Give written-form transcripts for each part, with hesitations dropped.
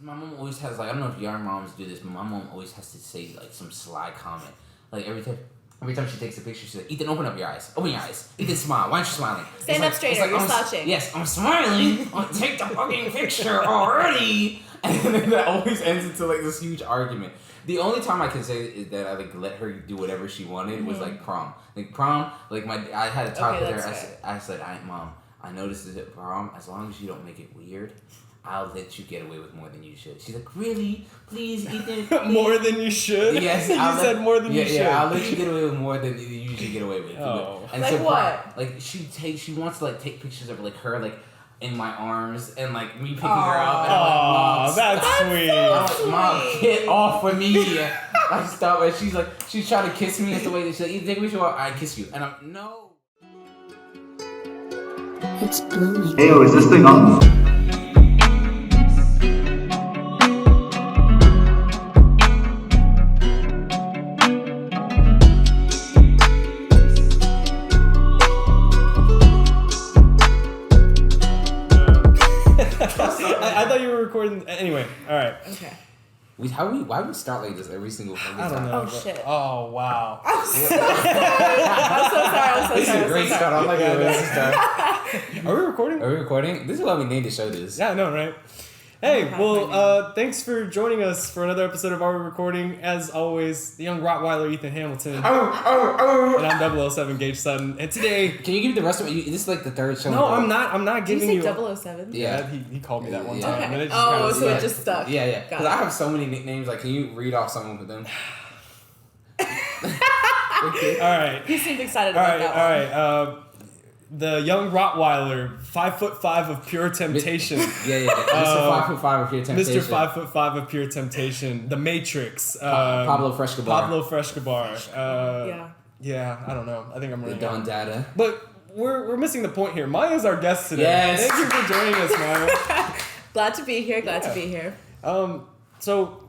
my mom always has, like, I don't know if your moms do this, but my mom always has to say, like, some sly comment. Like, every time she takes a picture, she's like, Ethan, open up your eyes. Open your eyes. Ethan, smile. Why aren't you smiling? Stand up straighter. You're slouching. Yes, I'm smiling. Take the fucking picture already. And then that always ends into, like, this huge argument. The only time I can say is that I, like, let her do whatever she wanted was, like, prom. Like, prom, like, I had a talk with her. I said, Mom, I noticed this at prom. As long as you don't make it weird, I'll let you get away with more than you should. She's like, really? Please, Ethan? Please. More than you should? Yes. You said more than you should. Yeah, I'll let you get away with more than you should get away with. Oh. And like so, what? Like, she wants to, like, take pictures of, like, her, like, in my arms and, like, me picking her up. And I'm like, Mom, that's sweet. I'm like, Mom, get off of me. I stop. And she's trying to kiss me. That's the way that she's like, Ethan, take a picture. I kiss you. And I'm, no. It's blooming. Hey, is this thing on? I thought you were recording. Anyway, all right. Okay. Why we start like this every single time? I don't know. Oh, shit. Oh, wow. I'm so sorry. This is a great start. I like it. This start. Are we recording? Are we recording? This is why we named the show this. Yeah, I know, right? Hey, well, thanks for joining us for another episode of Are We Recording? As always, the young Rottweiler Ethan Hamilton. And I'm 007 Gage Sutton. And today... Can you give me the rest of it? This is like the third show. No, I'm not giving you... Did you say 007? Yeah, he called me that one time. Okay. And it just So it just stuck. Yeah. Because I have so many nicknames. Like, can you read off some of them? Okay. All right. He seemed excited about that one. All right. The young Rottweiler, 5'5" of pure temptation. Yeah. Mr. 5'5" of pure temptation. Mr. 5'5" of pure temptation. The Matrix. Pablo Frescobar. Yeah, I don't know. I think I'm running Don Data. But we're missing the point here. Maya's our guest today. Yes. Thank you for joining us, Maya. Glad to be here. Glad to be here. So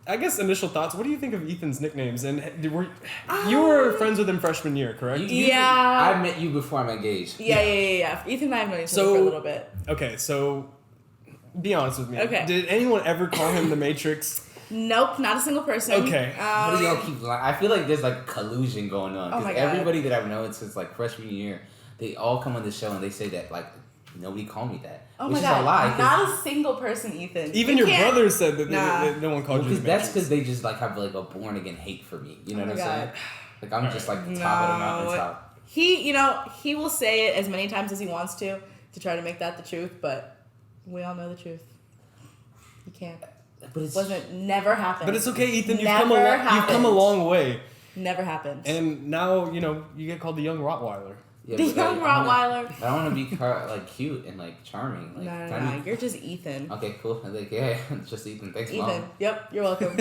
I guess initial thoughts. What do you think of Ethan's nicknames? And you were friends with him freshman year, correct? Yeah. I met you before I met Gage. Yeah. Ethan and I have known each other for a little bit. Okay, so be honest with me. Okay. Did anyone ever call him the Matrix? Nope, not a single person. Okay. What do y'all keep lying? I feel like there's like collusion going on. Oh my God. Everybody that I've known since like freshman year, they all come on the show and they say that like nobody called me that. Oh which my is God. a lie. Not a single person, Ethan. Even your brother said that no one called you the Matrix. That's because they just like have like a born again hate for me. You know what I'm saying? Like I'm just like the top of the mountaintop. He will say it as many times as he wants to try to make that the truth, but we all know the truth. He can't. But it's never happened. But it's okay, Ethan. You've Never come a long way. Never happened. And now you get called the young Rottweiler. Yeah, the young Rottweiler. I want to be like cute and like charming. Like, No. You're just Ethan. Okay, cool. I'm like, yeah, just Ethan. Thanks, Ethan. Mom. Yep, you're welcome.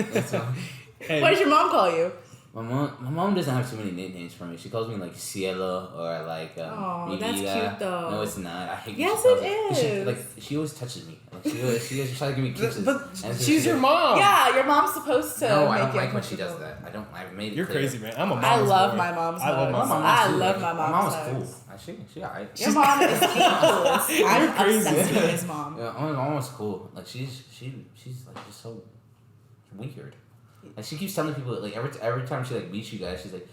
Hey. What does your mom call you? My mom doesn't have too many nicknames for me. She calls me like Cielo or like Oh, that's Vida. cute though. No, it's not. I hate. Yes, when it she is. she always touches me. Like she always tries to give me kisses. But And so she's your mom. Yeah, your mom's supposed to. No, make I don't you like when she does uncomfortable. that. I've made it. You're clear. crazy, man. I'm a mom. I love my mom's I love my hugs. mom. I too. love my My mom's mom's hugs. cool. She alright. Your mom is the coolest. I'm crazy. obsessed with his mom. Yeah, my mom's cool. Like she's like just so weird. Like she keeps telling people like every time she like meets you guys, she's like,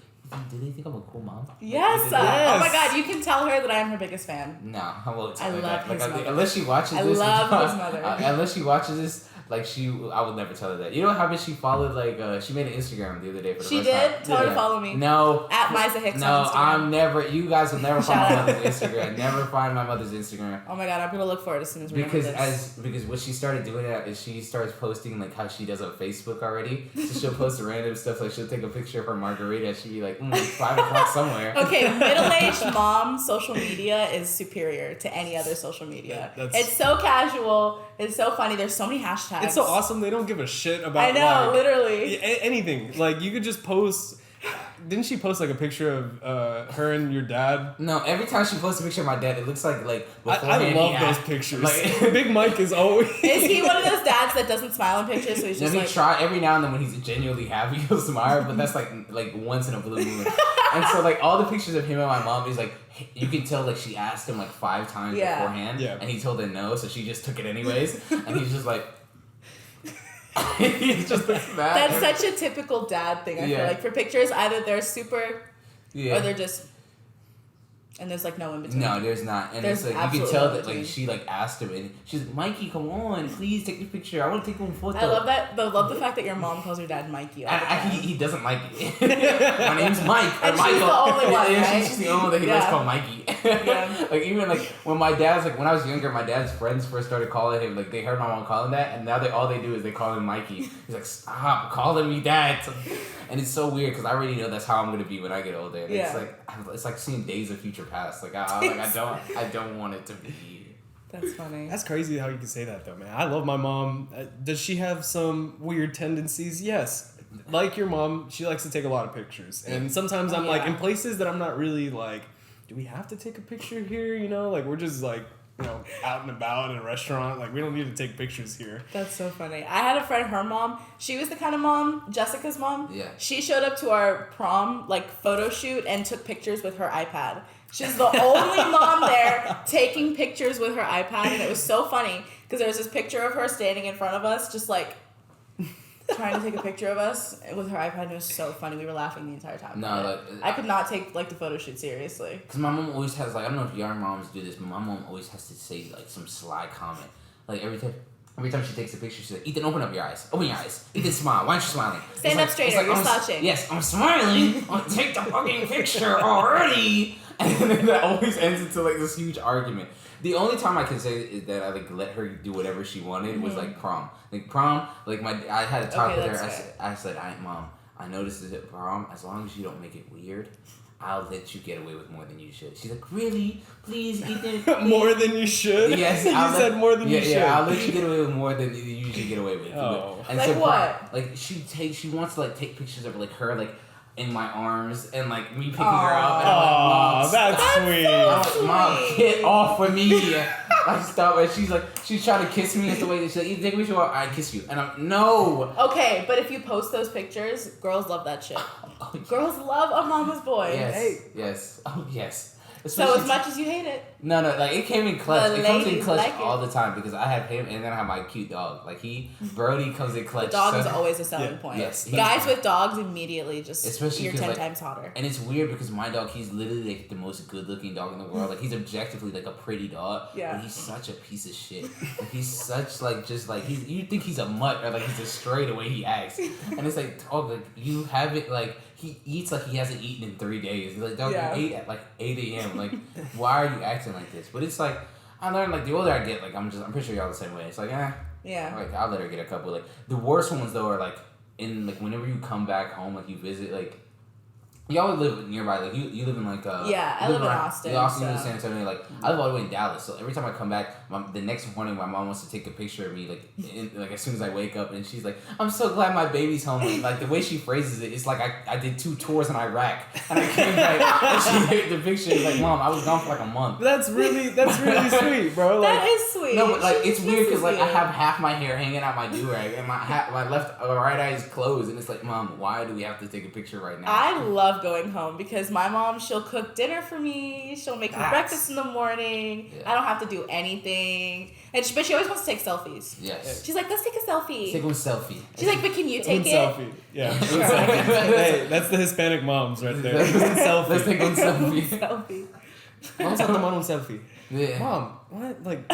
do they think I'm a cool mom? Yes. Yes. Oh my God, you can tell her that I am her biggest fan. No, I won't tell I her love that. his mother. Unless she watches I this. love his mother. Unless she watches this, like I would never tell her that. You know how much she followed? Like she made an Instagram the other day for the She first did? time. Tell her to follow me. No. At Misa Hicks No, on Instagram. I'm never. You guys will never find Shout my out. mother's Instagram. Never find my mother's Instagram. Oh my God, I'm gonna look for it as soon as we Because this. because what she started doing is she starts posting like how she does on Facebook already. So she'll post random stuff, like she'll take a picture of her margarita. She'll be like, 5 o'clock somewhere. Okay, middle-aged mom social media is superior to any other social media. It's so casual. It's so funny. There's so many hashtags. It's so awesome. They don't give a shit about. I know, like, literally. anything. Like you could just post. Didn't she post like a picture of her and your dad? No, every time she posts a picture of my dad, it looks like I beforehand. love those pictures. Like, Big Mike is always. Is he one of those dads that doesn't smile in pictures? So he's just he like. try every now and then when he's genuinely happy, he'll smile, but that's like once in a blue moon. And so like all the pictures of him and my mom is like you can tell like she asked him like 5 times beforehand, Yeah. and he told her no, so she just took it anyways, and he's just like. He just looks mad. That's such a typical dad thing. I feel like for pictures, either they're super, or they're just. And there's like no in between. No, there's not. And there's it's like you can tell that like she like asked him and she's like, Mikey, come on, please take the picture. I want to take one photo. I love that. I love the fact that your mom calls her dad Mikey all the time. He doesn't like it. My name's Mike. And she's the only one, right? She's the only one that he likes called Mikey. Like even like when my dad's like when I was younger, my dad's friends first started calling him like they heard my mom calling that, and now all they do is they call him Mikey. He's like, stop calling me that. And it's so weird because I already know that's how I'm gonna be when I get older. And it's like seeing Days of Future Past. Like I don't want it to be. That's funny. That's crazy how you can say that though, man. I love my mom. Does she have some weird tendencies? Yes. Like your mom, she likes to take a lot of pictures, and sometimes I'm like in places that I'm not really like, do we have to take a picture here? You know, like we're just like. Out and about in a restaurant. Like, we don't need to take pictures here. That's so funny. I had a friend, her mom, she was the kind of mom, Jessica's mom. Yeah. She showed up to our prom, like, photo shoot and took pictures with her iPad. She's the only mom there taking pictures with her iPad, and it was so funny because there was this picture of her standing in front of us, just, like, trying to take a picture of us with her iPad, and it was so funny. We were laughing the entire time. No, like I could not take like the photo shoot seriously. Because my mom always has like I don't know if your moms do this, but my mom always has to say like some sly comment. Like every time she takes a picture, she's like, Ethan, open up your eyes. Open your eyes. Ethan, smile. Why aren't you smiling? Stand up straighter. You're slouching. Yes, I'm smiling. Take the fucking picture already. And then that always ends into like this huge argument. The only time I can say is that I like let her do whatever she wanted was like prom. Like prom, like I had a talk with her. I said, Mom, I noticed that at prom, as long as you don't make it weird, I'll let you get away with more than you should. She's like, really? Please, Ethan? Please. More than you should? Yes. You said more than you should. Yeah, I'll let you get away with more than you usually get away with. Oh. And like so what? Like she wants to like take pictures of like her like in my arms and like me picking her up. And I'm like, that's sweet. So Mom, get off of me. I stop and she's trying to kiss me. It's the way that she's like, you take me to I kiss you. And I'm no. Okay, but if you post those pictures, girls love that shit. Girls love a mama's boy. Yes. Hey. Yes. Oh yes. Especially so as much as you hate it. No, like it came in clutch. It comes in clutch like all the time because I have him and then I have my cute dog. Like Brody comes in clutch. The dog is always a selling point. Yes. Guys with dogs immediately just especially you're 10 times hotter. And it's weird because my dog, he's literally like the most good looking dog in the world. Like he's objectively like a pretty dog. Yeah. But he's such a piece of shit. Like he's such like just like you think he's a mutt or like he's a stray the way he acts. And it's like, dog, like you haven't like he eats like he hasn't eaten in 3 days. He's like, dog, you ate at like 8 a.m. Like, why are you acting like this? But it's like, I learned like the older I get, like I'm pretty sure y'all the same way. It's like, yeah. Like I'll let her get a couple. Like the worst ones though are like in like whenever you come back home, like you visit like. Y'all live nearby, like you live in like I live in Austin. Austin, you live in San Antonio. Like I live all the way in Dallas, so every time I come back, the next morning my mom wants to take a picture of me, like as soon as I wake up, and she's like, "I'm so glad my baby's home." And, like the way she phrases it, it's like I did 2 tours in Iraq, and I came back, and she made the picture. It's like, "Mom, I was gone for like a month." That's really sweet, bro. Like, that is sweet. No, but like it's weird because like I have half my hair hanging out my do-rag, and my left or right eye is closed, and it's like, Mom, why do we have to take a picture right now? I love going home because my mom, she'll cook dinner for me. She'll make me breakfast in the morning. Yeah. I don't have to do anything. But she always wants to take selfies. Yes. She's like, let's take a selfie. Take one selfie. She's like, but can you take it? Selfie. Yeah. Hey, that's the Hispanic moms right there. Selfie. Let's take one selfie. Selfie. Vamos a tomar un selfie. Yeah. Mom, what? Like,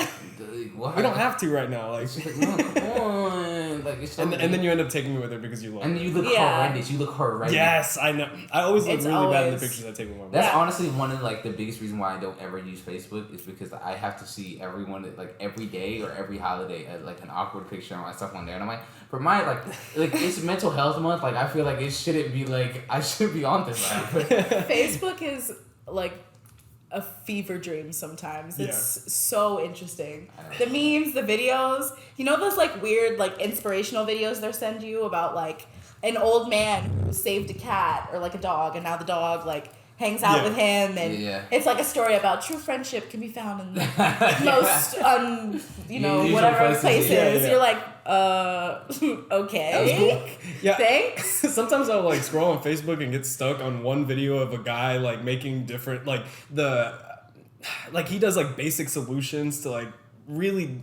what? We don't have to right now. Like, she's like, no, come on. Like, it's so and then you end up taking me with her because you love and her. you look horrendous. You look horrendous. Yes, I know. I always look really bad in the pictures I take with my mom. That's honestly one of like the biggest reasons why I don't ever use Facebook is because I have to see everyone like every day or every holiday as like an awkward picture of myself on there, and I'm like, for my like it's mental health month. Like I feel like it shouldn't be like I should be on this app. Facebook is like a fever dream sometimes. It's so interesting. The memes, the videos, you know those like weird like inspirational videos they send you about like an old man who saved a cat or like a dog and now the dog like hangs out with him and it's like a story about true friendship can be found in the most whatever places. You're like okay. Yeah. Thanks. Sometimes I'll like scroll on Facebook and get stuck on one video of a guy like making different like he does like basic solutions to like really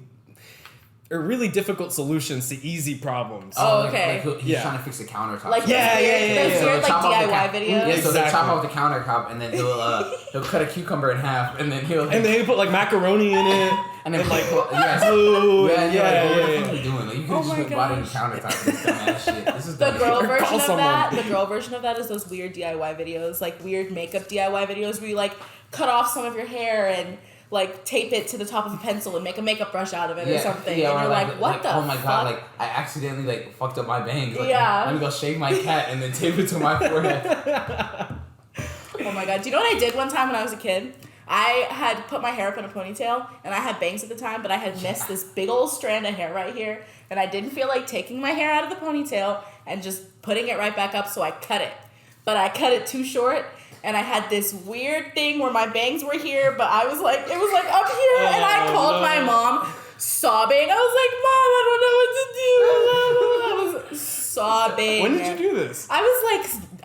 or really difficult solutions to easy problems. Oh, okay. Like he's trying to fix the countertop. Like yeah. There's weird like DIY videos. Yeah, so they chop off the countertop and then he'll cut a cucumber in half and then he'll put like macaroni in it and then like food. Yeah. What are you doing? Like you could have just my been buying the countertop and this dumbass shit. This is the girl version of someone. that. The girl version of that is those weird DIY videos, like weird makeup DIY videos where you like cut off some of your hair and like tape it to the top of a pencil and make a makeup brush out of it or something. Yeah, and you're like, what the oh my fuck? god, like I accidentally like fucked up my bangs. Like, Yeah. let me go shave my cat and then tape it to my forehead. Oh my god. Do you know what I did one time when I was a kid? I had put my hair up in a ponytail and I had bangs at the time, but I had missed this big old strand of hair right here and I didn't feel like taking my hair out of the ponytail and just putting it right back up, so I cut it. But I cut it too short. And I had this weird thing where my bangs were here, but I was like, it was like up here, and I called my mom, sobbing. I was like, Mom, I don't know what to do. I was sobbing. When did you do this? I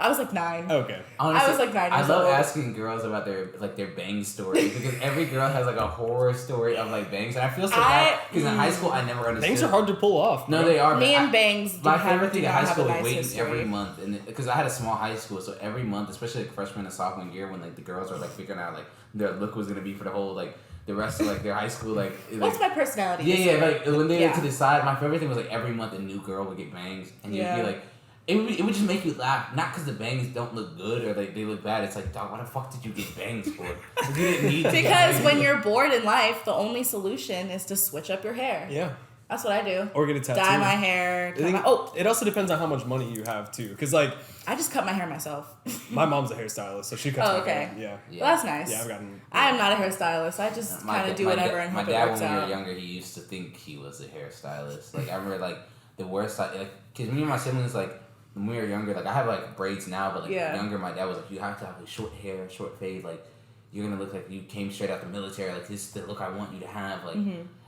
was like 9. Okay. Honestly, I was like 9 years I love old. asking girls about their bang stories because every girl has like a horror story of like bangs, and I feel so bad because in high school I never understood. Bangs are hard to pull off. No, they are. Me and bangs. My favorite thing in high school was nice waiting history. every month, and because I had a small high school, so every month, especially like freshman and sophomore year, when like the girls are like figuring out like their look was gonna be for the whole like the rest of like their high school What's my personality? Yeah, like when they went to decide, my favorite thing was like every month a new girl would get bangs, and you'd be like. It would just make you laugh, not because the bangs don't look good or like they look bad. It's like, dog, why the fuck did you get bangs for? Like, you didn't need to get Because bangs. when you're bored in life, the only solution is to switch up your hair. Yeah. That's what I do. Or get a tattoo. Dye my hair. It also depends on how much money you have too, because like I just cut my hair myself. my mom's a hairstylist, so she cuts my hair. Yeah. Well, that's nice. Yeah, I've gotten. I am not a hairstylist. I just kind of do whatever and hope it works My dad, when we out. were younger, he used to think he was a hairstylist. Like I remember, like the worst, like because me and my siblings, like when we were younger, like I have like braids now, but like younger, my dad was like, you have to have like short hair, short fade, like you're gonna look like you came straight out the military. Like this is the look I want you to have, like.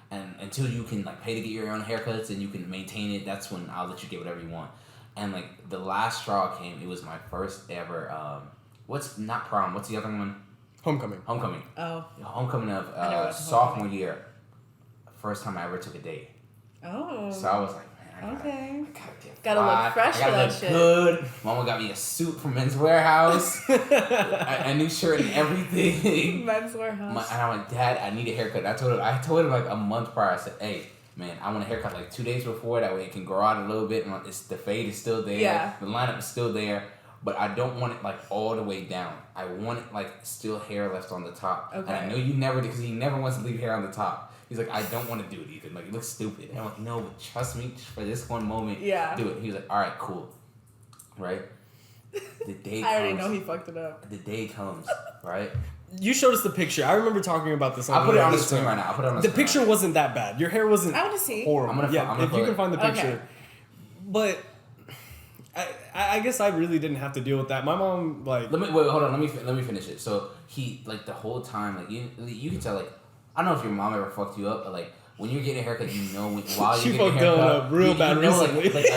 And until you can like pay to get your own haircuts and you can maintain it, that's when I'll let you get whatever you want. And like the last straw came, it was my first ever. What's not prom? What's the other one? Homecoming. Oh. Homecoming of sophomore year. First time I ever took a date. Oh. So I was like, man, Okay. gotta look fresh I gotta for that look shit. good. Mama got me a suit from Men's Warehouse, a new shirt and everything. Men's Warehouse. And I'm like, Dad, I need a haircut. I told him like a month prior. I said, hey, man, I want a haircut like 2 days before. That way it can grow out a little bit. And the fade is still there. Yeah. The lineup is still there. But I don't want it like all the way down. I want it like still hair left on the top. Okay. And I know you never do because he never wants to leave hair on the top. He's like, I don't want to do it either. Like, it looks stupid. And I'm like, no, but trust me, for this one moment, do it. He was like, all right, cool. Right? The day I already know he fucked it up. The day comes, right? You showed us the picture. I remember talking about this. I'll put it on the screen right now. The picture wasn't that bad. Your hair wasn't I want to see. horrible. I'm gonna if you can find the picture. Okay. But I guess I really didn't have to deal with that. My mom, like... Hold on. Let me finish it. So, he, like, the whole time, like, you can tell, like, I don't know if your mom ever fucked you up, but like when you're getting a haircut, you know while you're getting a haircut, up real bad recently. Like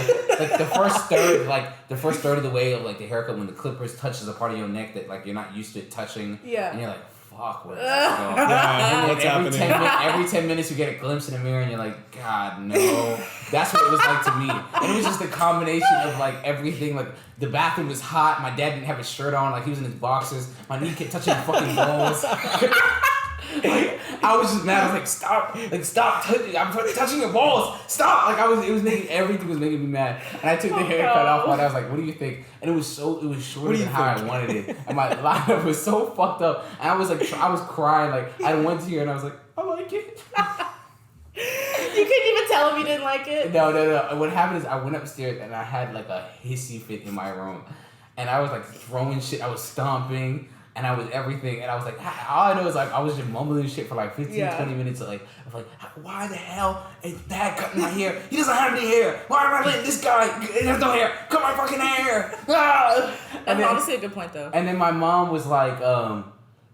the first third of the way of like the haircut when the clippers touches a part of your neck that like you're not used to touching. Yeah. And you're like, fuck, where is this going? And what's every happening? every 10 minutes you get a glimpse in the mirror and you're like, God no. That's what it was like to me. And it was just a combination of like everything. Like the bathroom was hot. My dad didn't have his shirt on. Like he was in his boxers. My knee kept touching the fucking balls. Like, I was just mad. I was like, stop touching! I'm touching your balls. Stop! Like everything was making me mad. And I took the haircut off, and I was like, what do you think? And it was shorter than how I wanted it, and my lineup was so fucked up. And I was like, I was crying. Like I went to her, and I was like, I like it. You couldn't even tell him you didn't like it? No. What happened is I went upstairs and I had like a hissy fit in my room, and I was like throwing shit. I was stomping. And I was everything, and I was like, all I know is like I was just mumbling shit for like 15, 20 minutes. Of why the hell is Dad cutting my hair? He doesn't have any hair. Why am I letting this guy? There's no hair. Cut my fucking hair. Ah! That's honestly a good point, though. And then my mom was like,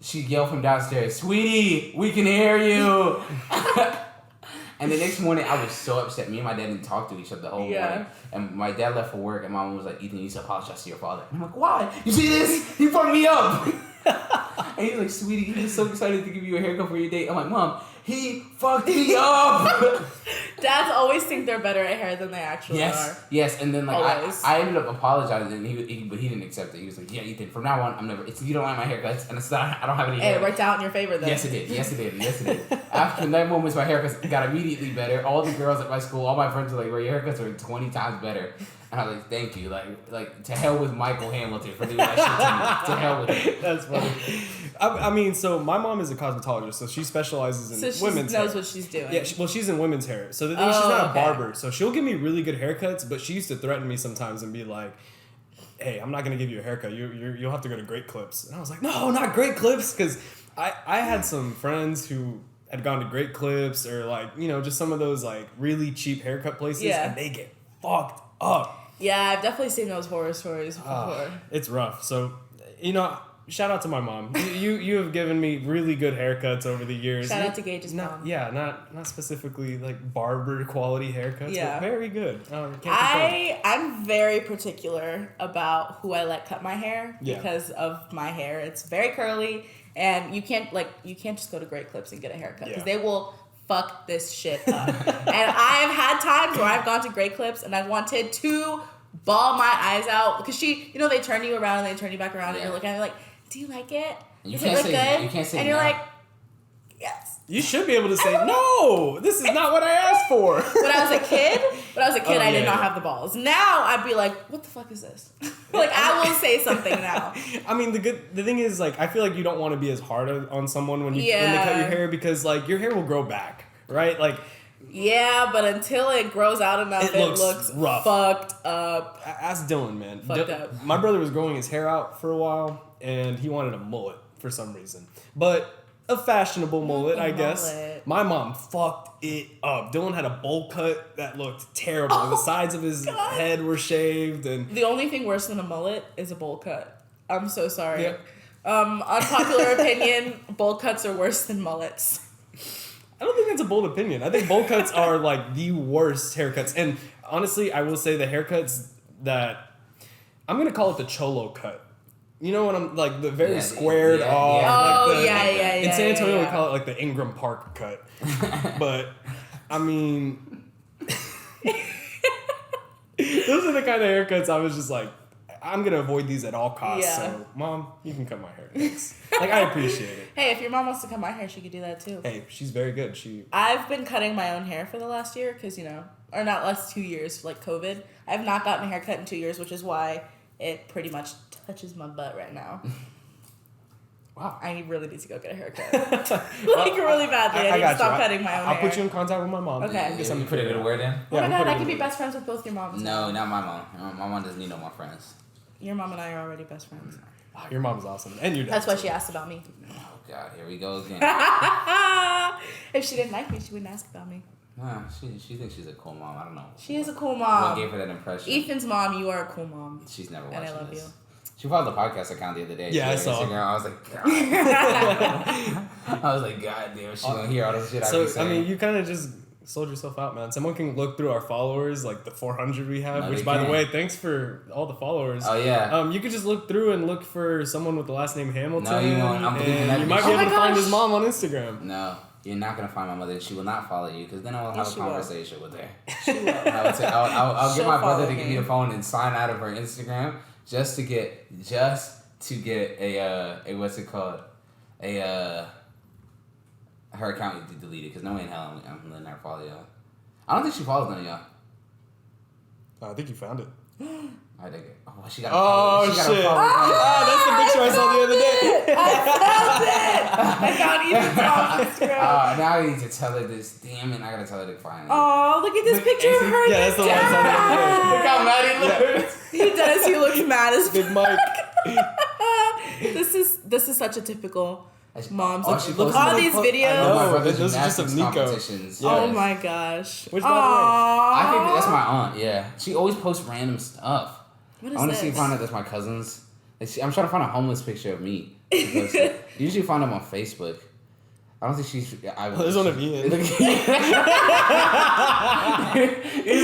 she yelled from downstairs, "Sweetie, we can hear you." And the next morning, I was so upset. Me and my dad didn't talk to each other the whole morning. And my dad left for work, and mom was like, Ethan, you need to apologize to your father. And I'm like, why? You see this? He fucked me up. And he's like, sweetie, he's so excited to give you a haircut for your date. I'm like, Mom, he fucked me up. Dad Dads always think they're better at hair than they actually are. Yes, and then like Always. I ended up apologizing, and but he didn't accept it. He was like, "Yeah, Ethan, from now on, I'm never. You don't like my haircuts, and it's not. I don't have any hair." Hey, it worked out in your favor then. Yes, it did. After that moment, my haircuts got immediately better. All the girls at my school, all my friends were like, "Well, your haircuts are 20 times better." And I was like, "Thank you." Like to hell with Michael Hamilton for doing that shit to me. To hell with him. That's funny. I mean, so my mom is a cosmetologist, so she specializes in women's hair. So she knows what she's doing. Yeah, she's in women's hair. So the thing is, she's not a barber, so she'll give me really good haircuts, but she used to threaten me sometimes and be like, "Hey, I'm not gonna give you a haircut. You'll have to go to Great Clips." And I was like, "No, not Great Clips," because I had some friends who had gone to Great Clips or like, you know, just some of those like really cheap haircut places, and they get fucked up. Yeah, I've definitely seen those horror stories before. It's rough. So, you know, shout out to my mom. You have given me really good haircuts over the years. Shout out to Gage's mom. Yeah, not specifically like barber quality haircuts, but very good. I'm very particular about who I let cut my hair because of my hair. It's very curly, and you can't just go to Great Clips and get a haircut because they will fuck this shit up. And I have had times where I've gone to Great Clips and I wanted to bawl my eyes out because they turn you around and they turn you back around and you're looking at me like, "Do you like it? You Does it look good?" You can't say and you're no. like, "Yes." You should be able to say, "No, this is not what I asked for." When I was a kid, I did not have the balls. Now I'd be like, "What the fuck is this?" Like I will say something now. I mean, the thing is, like, I feel like you don't want to be as hard on someone when they cut your hair because like your hair will grow back, right? Like. Yeah, but until it grows out enough, it looks rough. Fucked up. Ask Dylan, man. Fucked up. My brother was growing his hair out for a while, and he wanted a mullet for some reason. But a fashionable mullet, I guess. My mom fucked it up. Dylan had a bowl cut that looked terrible. The sides of his head were shaved. And the only thing worse than a mullet is a bowl cut. I'm so sorry. Yep. Unpopular opinion, bowl cuts are worse than mullets. I don't think that's a bold opinion. I think bowl cuts are like the worst haircuts. And honestly, I will say the haircuts that I'm gonna call it the cholo cut. You know what I'm like the very squared off. In San Antonio, we call it like the Ingram Park cut. But I mean, those are the kind of haircuts I was just like, I'm gonna avoid these at all costs. Yeah. So, Mom, you can cut my hair. Thanks. Like, I appreciate it. Hey, if your mom wants to cut my hair, she could do that too. Hey, she's very good. I've been cutting my own hair for the last year because or not last 2 years, like COVID. I've not gotten a haircut in 2 years, which is why it pretty much touches my butt right now. Wow. I really need to go get a haircut. Really badly. I need to stop cutting my own hair. I'll put you in contact with my mom. Okay. You put it in where then? Oh my god, I could be best friends with both your moms. No, not my mom. My mom doesn't need no more friends. Your mom and I are already best friends. Oh, your mom's awesome. And your dad. That's why she asked about me. Oh god, here we go again. If she didn't like me, she wouldn't ask about me. Nah, she thinks she's a cool mom. I don't know. She is a cool mom. What gave her that impression? Ethan's mom, you are a cool mom. She's never watching this. And I love you. She followed the podcast account the other day. Yeah, I saw. Instagram. I was like, God. I was like, God damn, she gonna hear all this shit I be saying. I mean, you kind of just sold yourself out, man. Someone can look through our followers, like the 400 we have, which, by the way, thanks for all the followers. Oh, yeah. You could just look through and look for someone with the last name Hamilton. No, you won't. I'm believing that. You might be able to find his mom on Instagram. No, you're not going to find my mother. She will not follow you, because then I will have a conversation with her. She will. I'll get my brother to give me the phone and sign out of her Instagram just to get a what's it called? Her account deleted because no way in hell I'm letting her follow y'all. I don't think she follows none of y'all. I think you found it. I think it. Oh, she got a follow. She shit. That's the picture I saw the other day. I found Ethan's mom's Instagram. Now I need to tell her this. Damn it, I gotta tell her to find it. Oh, look at this picture of her. Yeah, that's the one I saw the other day. Look how mad he looks. He does. He looks mad as Big Mike. This is such a typical mom's. Look all these videos. Those are just of Nico. Yes. Oh my gosh. Which, by the way, I think that's my aunt. Yeah, she always posts random stuff. What is I want this? to see find out that's my cousins. I'm trying to find a homeless picture of me. Usually find them on Facebook. I don't think she's. There's one of Ian. These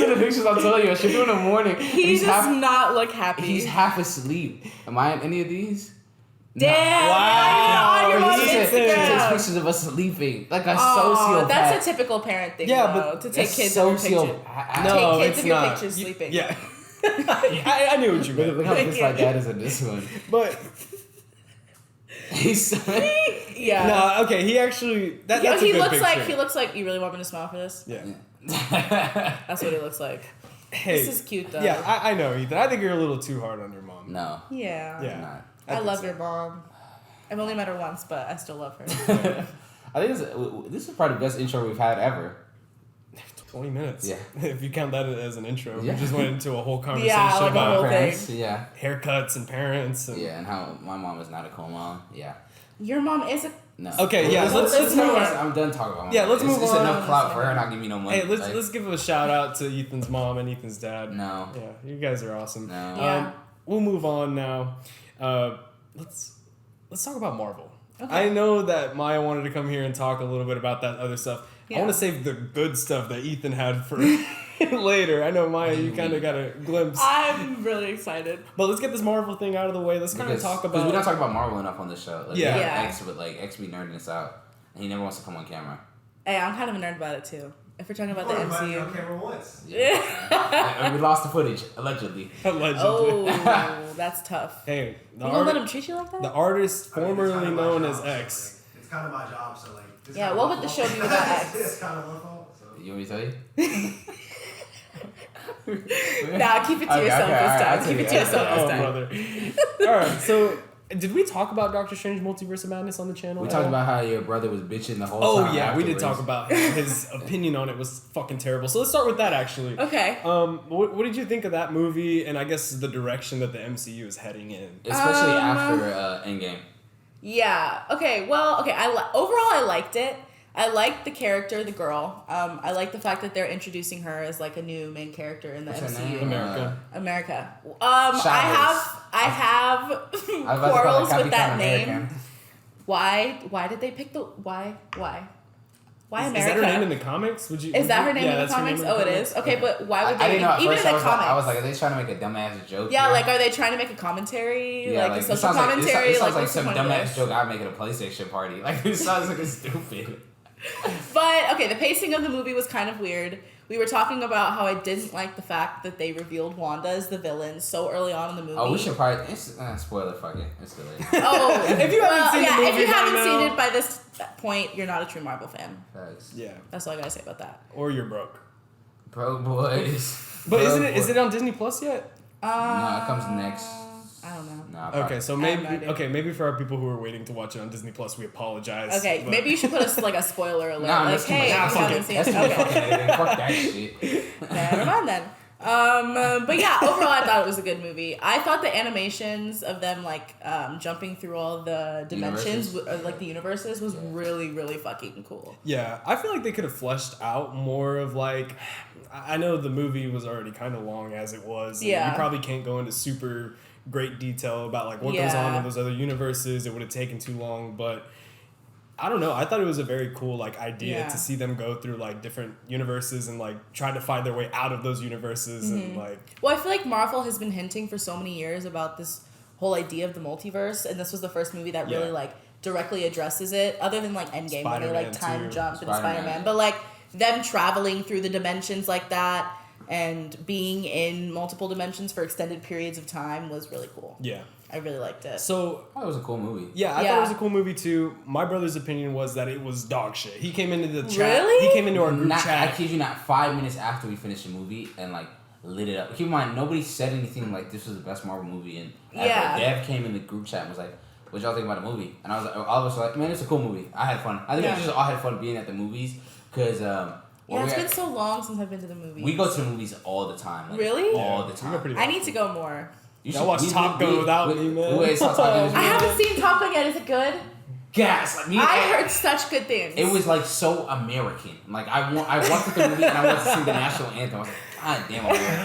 are the pictures I'm telling you. I should do in the morning. He does not look happy. He's half asleep. Am I in any of these? Damn! Wow. On your mom's He takes Instagram. pictures of us sleeping like a Oh, sociopath. that's a typical parent thing, Yeah, though, but to take That's kids of your pictures. No, Take kids it's of your not. pictures sleeping. Yeah. I knew what you meant. Look how Thank pissed you. my dad is in this one. But He's Yeah. no, okay, he actually that's Yo, a he good looks like picture. you really want me to smile for this? Yeah. That's what he looks like. Hey, This is cute though. Yeah, I know, Ethan. I think you're a little too hard on your mom. No. Yeah. Yeah. Not. I think love so. your mom. I've only met her once, but I still love her. I think this is probably the best intro we've had ever. 20 minutes. Yeah. If you count that as an intro. Yeah. We just went into a whole conversation Yeah, like a about whole thing. Parents, yeah. haircuts and parents. And Yeah, and how my mom is not a cool mom. Yeah. Your mom is a. No. Okay, yeah, let's move on. I'm done talking about my Yeah, mom. let's move It's on. enough clout for her not giving me no money. Hey, let's Like, let's give a shout out to Ethan's mom and Ethan's dad. No. Yeah, you guys are awesome. No. Yeah. We'll move on now. Let's talk about Marvel. Okay. I know that Maya wanted to come here and talk a little bit about that other stuff. I Yeah. want to save the good stuff that Ethan had for later. I know, Maya, you kind of got a glimpse. I'm really excited. But let's get this Marvel thing out of the way. Let's kind of talk Because about... we don't talk about Marvel enough on this show. Like, Yeah. we have Yeah. X, but like X be nerding us out, and he never wants to come on camera. Hey, I'm kind of a nerd about it too. If we're talking about the on MCU. camera once. And we lost the footage allegedly. Allegedly. Oh, that's tough. Hey, You gonna let him treat you like the that? artist I mean, it's formerly kind of my known job, as so, X. like, it's kind of my job, so like. It's Yeah, kind of what my would the fault. show be without X? It's kind of my fault. So. You want me to tell you? Nah, keep it to Okay, yourself okay, this alright, time. I'll Keep it take to it. yourself Oh, this time. brother. All right, so did we talk about Doctor Strange Multiverse of Madness on the channel? We at talked all? about how your brother was bitching the whole Oh time. yeah, we did afterwards. talk about his opinion on it was fucking terrible. So let's start with that actually. Okay. What did you think of that movie and I guess the direction that the MCU is heading in? Especially after Endgame. Yeah. Okay. Well. Okay. Overall, I liked it. I liked the character, the girl. I like the fact that they're introducing her as like a new main character in the What's her MCU. name? America. America. Chavez. I have I was about to call her quarrels with Capitan that America. name. Why did they pick the why Is America? that her name in the comics? Is that her name in the that's her comics? name in Oh, the it comics? is. Okay, but why would I they? didn't know at Even first. in the I comics. was like, are they trying to make a dumbass joke? Yeah, here? like, are they trying to make a commentary? Yeah, like a this social sounds like- commentary? This sounds like what's the some point of dumbass this? joke I make at a PlayStation party. Like, this sounds like it's stupid. But, okay, the pacing of the movie was kind of weird. We were talking about how I didn't like the fact that they revealed Wanda as the villain so early on in the movie. Oh, we should probably. It's, spoiler, fuck it. It's too late. Oh, If you haven't seen the if movie you by haven't now- seen it by this point, you're not a true Marvel fan. Facts. Yeah, That's all I gotta say about that. or you're broke. Bro, boys. But Bro, is it boy. on Disney Plus yet? No, it comes next. I don't know. Nah, Okay, so I have maybe no idea. maybe for our people who are waiting to watch it on Disney Plus, we apologize. Okay, but- maybe you should put us like a spoiler alert. Nah, like, that's too much. hey, Nah, if you fuck haven't it. seen That's it. too much Okay. fucking editing. Fuck that shit. Never mind then. But yeah, overall I thought it was a good movie. I thought the animations of them like jumping through all the dimensions, like the universes, was really, really fucking cool. Yeah, I feel like they could have fleshed out more of like. I know the movie was already kind of long as it was. And Yeah. you probably can't go into super great detail about like what goes on in those other universes. It would have taken too long, but. I don't know. I thought it was a very cool like idea Yeah. to see them go through like different universes and like try to find their way out of those universes and like Well, I feel like Marvel has been hinting for so many years about this whole idea of the multiverse, and this was the first movie that really Yeah. like directly addresses it, other than like Endgame where they like Spider-Man, time too. jump and Spider-Man. Spider-Man, but like them traveling through the dimensions like that and being in multiple dimensions for extended periods of time was really cool. yeah. I really liked it. So Oh, it was a cool movie. yeah, I Yeah. thought it was a cool movie too. My brother's opinion was that it was dog shit. He came into the chat. Really? He came into our group I chat. kid you not, 5 minutes after we finished the movie and like lit it up. Keep in mind, nobody said anything like this was the best Marvel movie. And Yeah. Dev came in the group chat and was like, "What y'all think about the movie?" And I was like, all of us were like, "Man, it's a cool movie. I had fun." I think Yeah. we just all had fun being at the movies because Yeah, it's been so long since I've been to the movies. we go to the movies all the time. Like, Really? All Yeah, the we time. go pretty I need to go more. You Y'all watch Top Gun without me, man. We saw Top Gun. I haven't seen Top Gun yet. Is it good? Gas. Like, me, I heard such good things. It was like so American. Like I watched the movie and I wanted to sing the national anthem. I was like, God damn, America.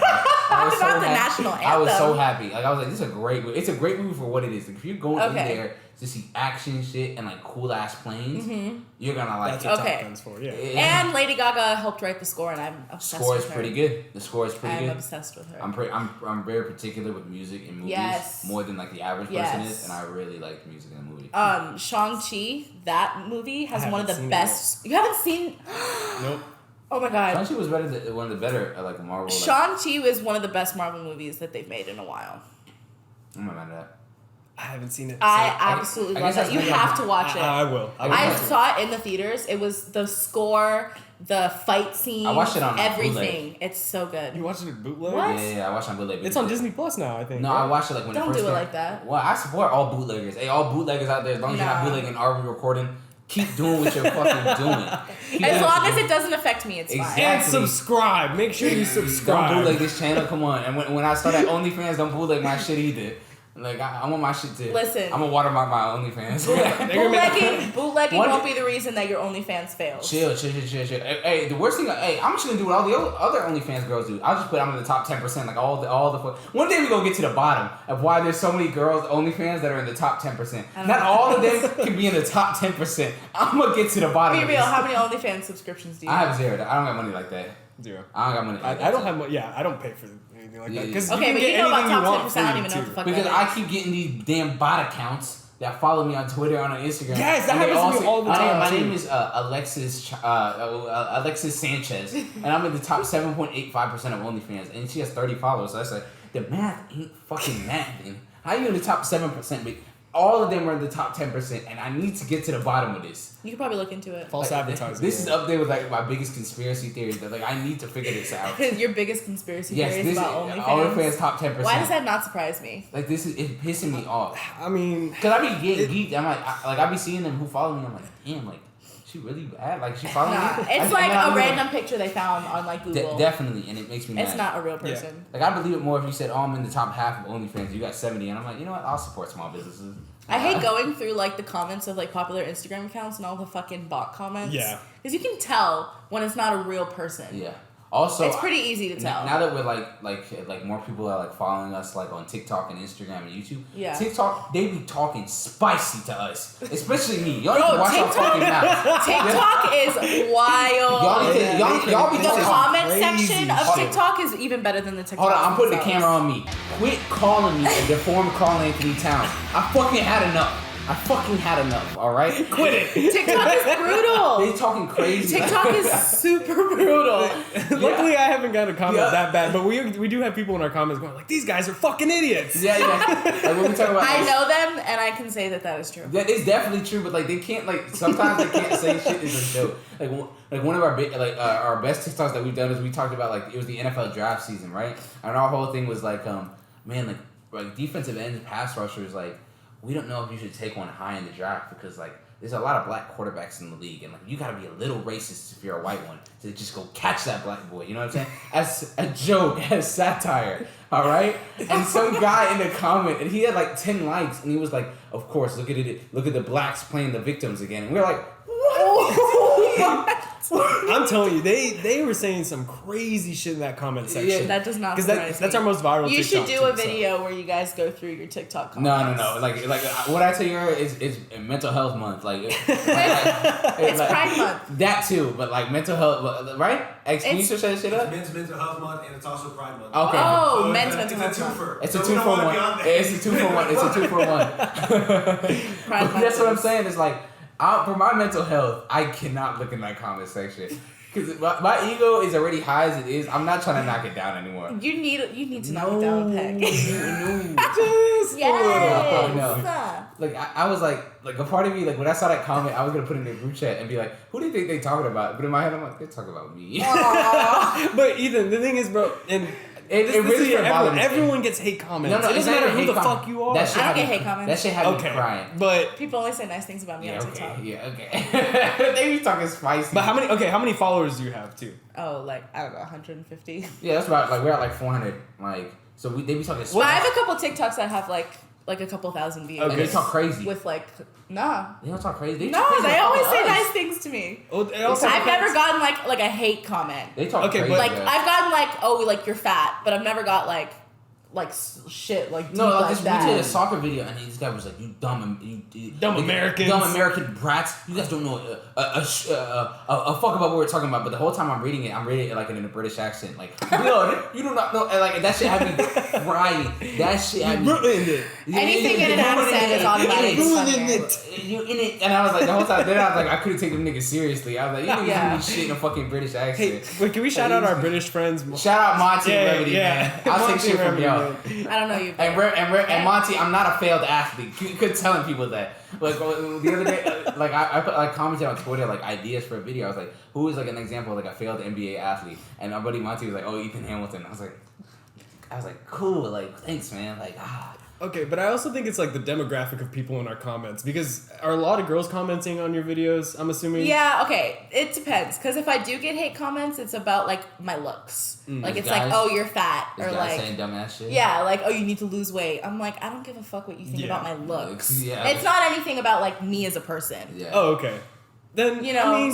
I was Not the national I was so anthem. happy. Like I was like, this is a great movie. It's a great movie for what it is. Like, if you're going in Okay. there to see action shit and like cool ass planes, you're gonna like That's it. what Okay. Top Gun's for. Yeah. And Lady Gaga helped write the score, and I'm obsessed Score with is her. pretty good. The score is pretty I'm good. obsessed with her. I'm very particular with music in movies Yes. more than like the average person Yes. is, and I really like music in a movie. Shang-Chi, that movie has I one of the haven't seen best. You haven't seen? Nope. Oh my god. Shang-Chi was better than one of the better like Marvel. Like, Shang-Chi was one of the best Marvel movies that they've made in a while. I'm not mad at that. I haven't seen it. I so absolutely I love guess that. that's You maybe have like- to watch it. I will. I saw it in the theaters. It was the score, the fight scene, I watched it on everything. It's so You good. watched it bootleg? What? Yeah, I watched it on bootleg. It's on Disney Plus now, I think. No, right? I watched it like when Don't it first do it came. like that. Well, I support all bootleggers. Hey, all bootleggers out there, as long as you're not Nah. bootlegging or recording, keep doing what you're fucking doing. Keep doing As what long you're as doing. it doesn't affect me, it's Exactly. fine. And subscribe. Make sure you Don't subscribe. bootleg this channel, come on. And when I start at OnlyFans, don't bootleg my shit either. Like, I want my shit to... Listen. I'm gonna watermark my OnlyFans. Bootlegging One- won't be the reason that your OnlyFans fails. Chill. Hey, the worst thing... Hey, I'm just gonna do what all the other OnlyFans girls do. I'll just put I'm in the top 10%. Like, all the... One day we gonna get to the bottom of why there's so many girls OnlyFans that are in the top 10%. Not all of them can be in the top 10%. I'm gonna get to the bottom Be of real, this. how many OnlyFans subscriptions do you I have zero. I don't got money like that. Zero. I don't got money like that. I don't have money. Yeah, I don't pay for anything like that. Because Okay, but you know about top 10%, I don't even know what the fuck Because that I is. keep getting these damn bot accounts that follow me on Twitter, on Instagram. Yes, that And they happens to me say, all the time, My too." name is Alexis Sanchez, and I'm in the top 7.85% of OnlyFans, and she has 30 followers. So that's like, the math ain't fucking mathing. How you in the top 7%? But all of them are in the top 10%, and I need to get to the bottom of this. You could probably look into it. False Like, advertising. This is up there with like my biggest conspiracy theories. That like I need to figure this out. Your biggest conspiracy Yes, theories this is about OnlyFans. OnlyFans top 10%. Why does that not surprise me? Like this is it's pissing me off. I mean, Cause I be getting geeked. I'm like, I be seeing them who follow me. I'm like, damn, like she really bad. Like she following Nah, me. it's like a random picture they found on like Google. Definitely, and it makes me mad. It's not a real person. Like I believe it more if you said, "Oh, I'm in the top half of OnlyFans." You got 70, and I'm like, you know what? I'll support small businesses. I hate going through like the comments of like popular Instagram accounts and all the fucking bot comments. Yeah. Because you can tell when it's not a real person. Yeah. Also, It's pretty easy to tell. Now that we're like more people are like following us like on TikTok and Instagram and YouTube. Yeah. TikTok, they be talking spicy to us, especially me. Y'all need Bro, to watch our TikTok- fucking mouth. TikTok is wild. Y'all need to, y'all be The talking. comment crazy section of shit. TikTok is even better than the TikTok. Hold on, I'm putting the themselves. camera on me. Quit calling me the former Carl Anthony Towns. I fucking had enough. Alright? quit it. TikTok is brutal. They talking crazy. TikTok is super brutal. Luckily, I haven't got a comment Yeah. that bad, but we do have people in our comments going like, "These guys are fucking idiots." Yeah. Like when we talk about I know them, and I can say that that is true. That is definitely true, but like they can't like sometimes they can't say shit is a joke. Like one of our our best TikToks that we've done is we talked about like it was the NFL draft season, right? And our whole thing was like man like defensive ends, pass rushers, like we don't know if you should take one high in the draft because like there's a lot of black quarterbacks in the league and like you gotta be a little racist if you're a white one to just go catch that black boy. You know what I'm saying? As a joke, as satire. All right. And some guy in the comment and he had like 10 likes and he was like, of course, look at the blacks playing the victims again. And we're like, what? I'm telling you, they were saying some crazy shit in that comment section. Yeah. That does not Because surprise that's me. our most viral. You should TikTok do a too, so. video where you guys go through your TikTok comments. No. Like what I tell you is mental health month. Like It's like, Pride Month. That too, but like mental health, right? Can you switch that shit up? It's mental health month and it's also Pride month. Okay. Oh, So men's it's mental a health. twofer. It's a So we 2 don't for wanna 1. be on there. It's a 2 for 1. It's a 2 for 1. Pride But Month that's what I'm is- saying. It's like for my mental health, I cannot look in that comment section because my ego is already high as it is. I'm not trying to knock it down anymore. You need to knock it down a peg. Just Yes. No. Like I was like a part of me like when I saw that comment, I was gonna put it in the group chat and be like, who do you think they talking about? But in my head, I'm like, they're talking about me. But Ethan, the thing is, bro, and It really is bothered me. everyone gets hate comments. No, it it's doesn't not matter even who hate the comment. fuck you are. That shit I don't had get me- hate comments. That shit had Okay, me crying. but People only say nice things about me Yeah, on okay. TikTok. Yeah, okay. They be talking spicy. how many followers do you have too? Oh, like, I don't know, 150. Yeah, that's about like we're at like 400. Like so they be talking Well, I spicy. have a couple TikToks that have like a couple thousand views. Okay. And they talk crazy. With like, nah. They don't talk crazy. They No, talk crazy they about always say us. nice things to me. Oh, it also I've depends. never gotten like a hate comment. They talk Okay, crazy. but- Like yeah. I've gotten like, oh, like you're fat, but I've never got like, like shit like no, like this that. we did a soccer video and this guy was like, "You dumb Americans, dumb American brats! You guys don't know a fuck about what we're talking about." But the whole time I'm reading it like in a British accent, like, "No, you do not know." And like that shit had me crying. That shit had me. Anything in an accent is automatically You in it, and I was like the whole time. Then I was like, I couldn't take them niggas seriously. I was like, you niggas give me shit in a fucking British accent. Hey, wait, can we shout out our British friends? Shout out Monty and Remedy, man. I'll take shit from y'all. I don't know you. And Monty, I'm not a failed athlete. You could telling people that. Like the other day, like I put like commented on Twitter like ideas for a video. I was like, who is like an example of like a failed NBA athlete? And my buddy Monty was like, oh, Ethan Hamilton. I was like, cool. Like, thanks, man. Like, Okay, but I also think it's like the demographic of people in our comments because are a lot of girls commenting on your videos? I'm assuming. Yeah. Okay. It depends because if I do get hate comments, it's about like my looks. Like it's guys, like, oh, you're fat, or like saying dumbass shit. Yeah, like, oh, you need to lose weight. I'm like, I don't give a fuck what you think about my looks. Yeah. It's not anything about like me as a person. Yeah. Oh, okay. Then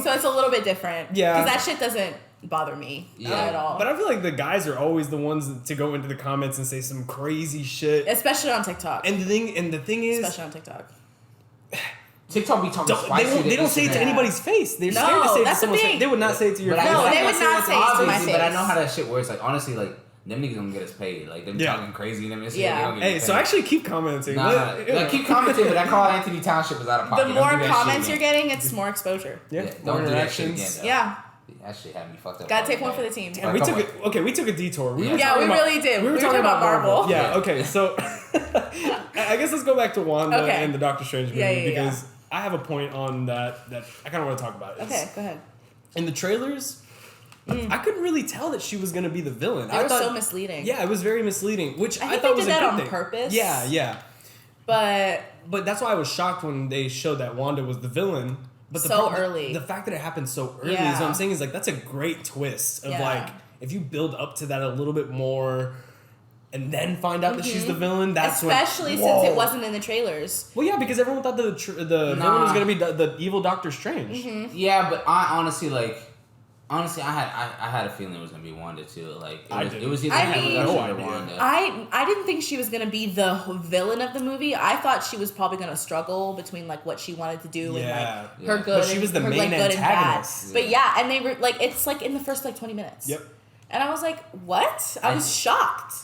so it's a little bit different. Yeah. Because that shit doesn't bother me at all. But I feel like the guys are always the ones to go into the comments and say some crazy shit, especially on TikTok. And the thing is, especially on TikTok. TikTok be talking spicy. They don't say it to anybody's face. They're scared to say it to someone's face. They would not say it to your face. No, they would not say it to my face. But I know how that shit works. Like, honestly, like, them niggas don't get us paid. Like, them talking crazy and them shit. Yeah. Hey, so actually keep commenting. Like, keep commenting, but that Carl Anthony Township was out of pocket. The more comments you're getting, it's more exposure. Yeah. Don't do that shit again, though. Yeah. That shit had me fucked up. Gotta take one for the team. And we took a detour. We really did. We were talking about Marvel. Yeah, okay, so I guess let's go back to Wanda and the Doctor Strange movie because I have a point on that I kind of want to talk about. Okay, go ahead. In the trailers, I couldn't really tell that she was going to be the villain. It was so misleading. Yeah, it was very misleading, which I think thought they was did a that good on thing. purpose. Yeah. But that's why I was shocked when they showed that Wanda was the villain. But early. The fact that it happened so early is what I'm saying is like that's a great twist of like if you build up to that a little bit more and then find out that she's the villain. That's especially since it wasn't in the trailers. Well, yeah, because everyone thought the villain was gonna be the evil Doctor Strange. Mm-hmm. Yeah, but I honestly I had a feeling it was gonna be Wanda too. Like it was either Wanda. I didn't think she was gonna be the villain of the movie. I thought she was probably gonna struggle between like what she wanted to do and like her good. But she was the her, main like, good antagonist. And bad. But and they were like it's like in the first like 20 minutes. Yep. And I was like, what? I was shocked.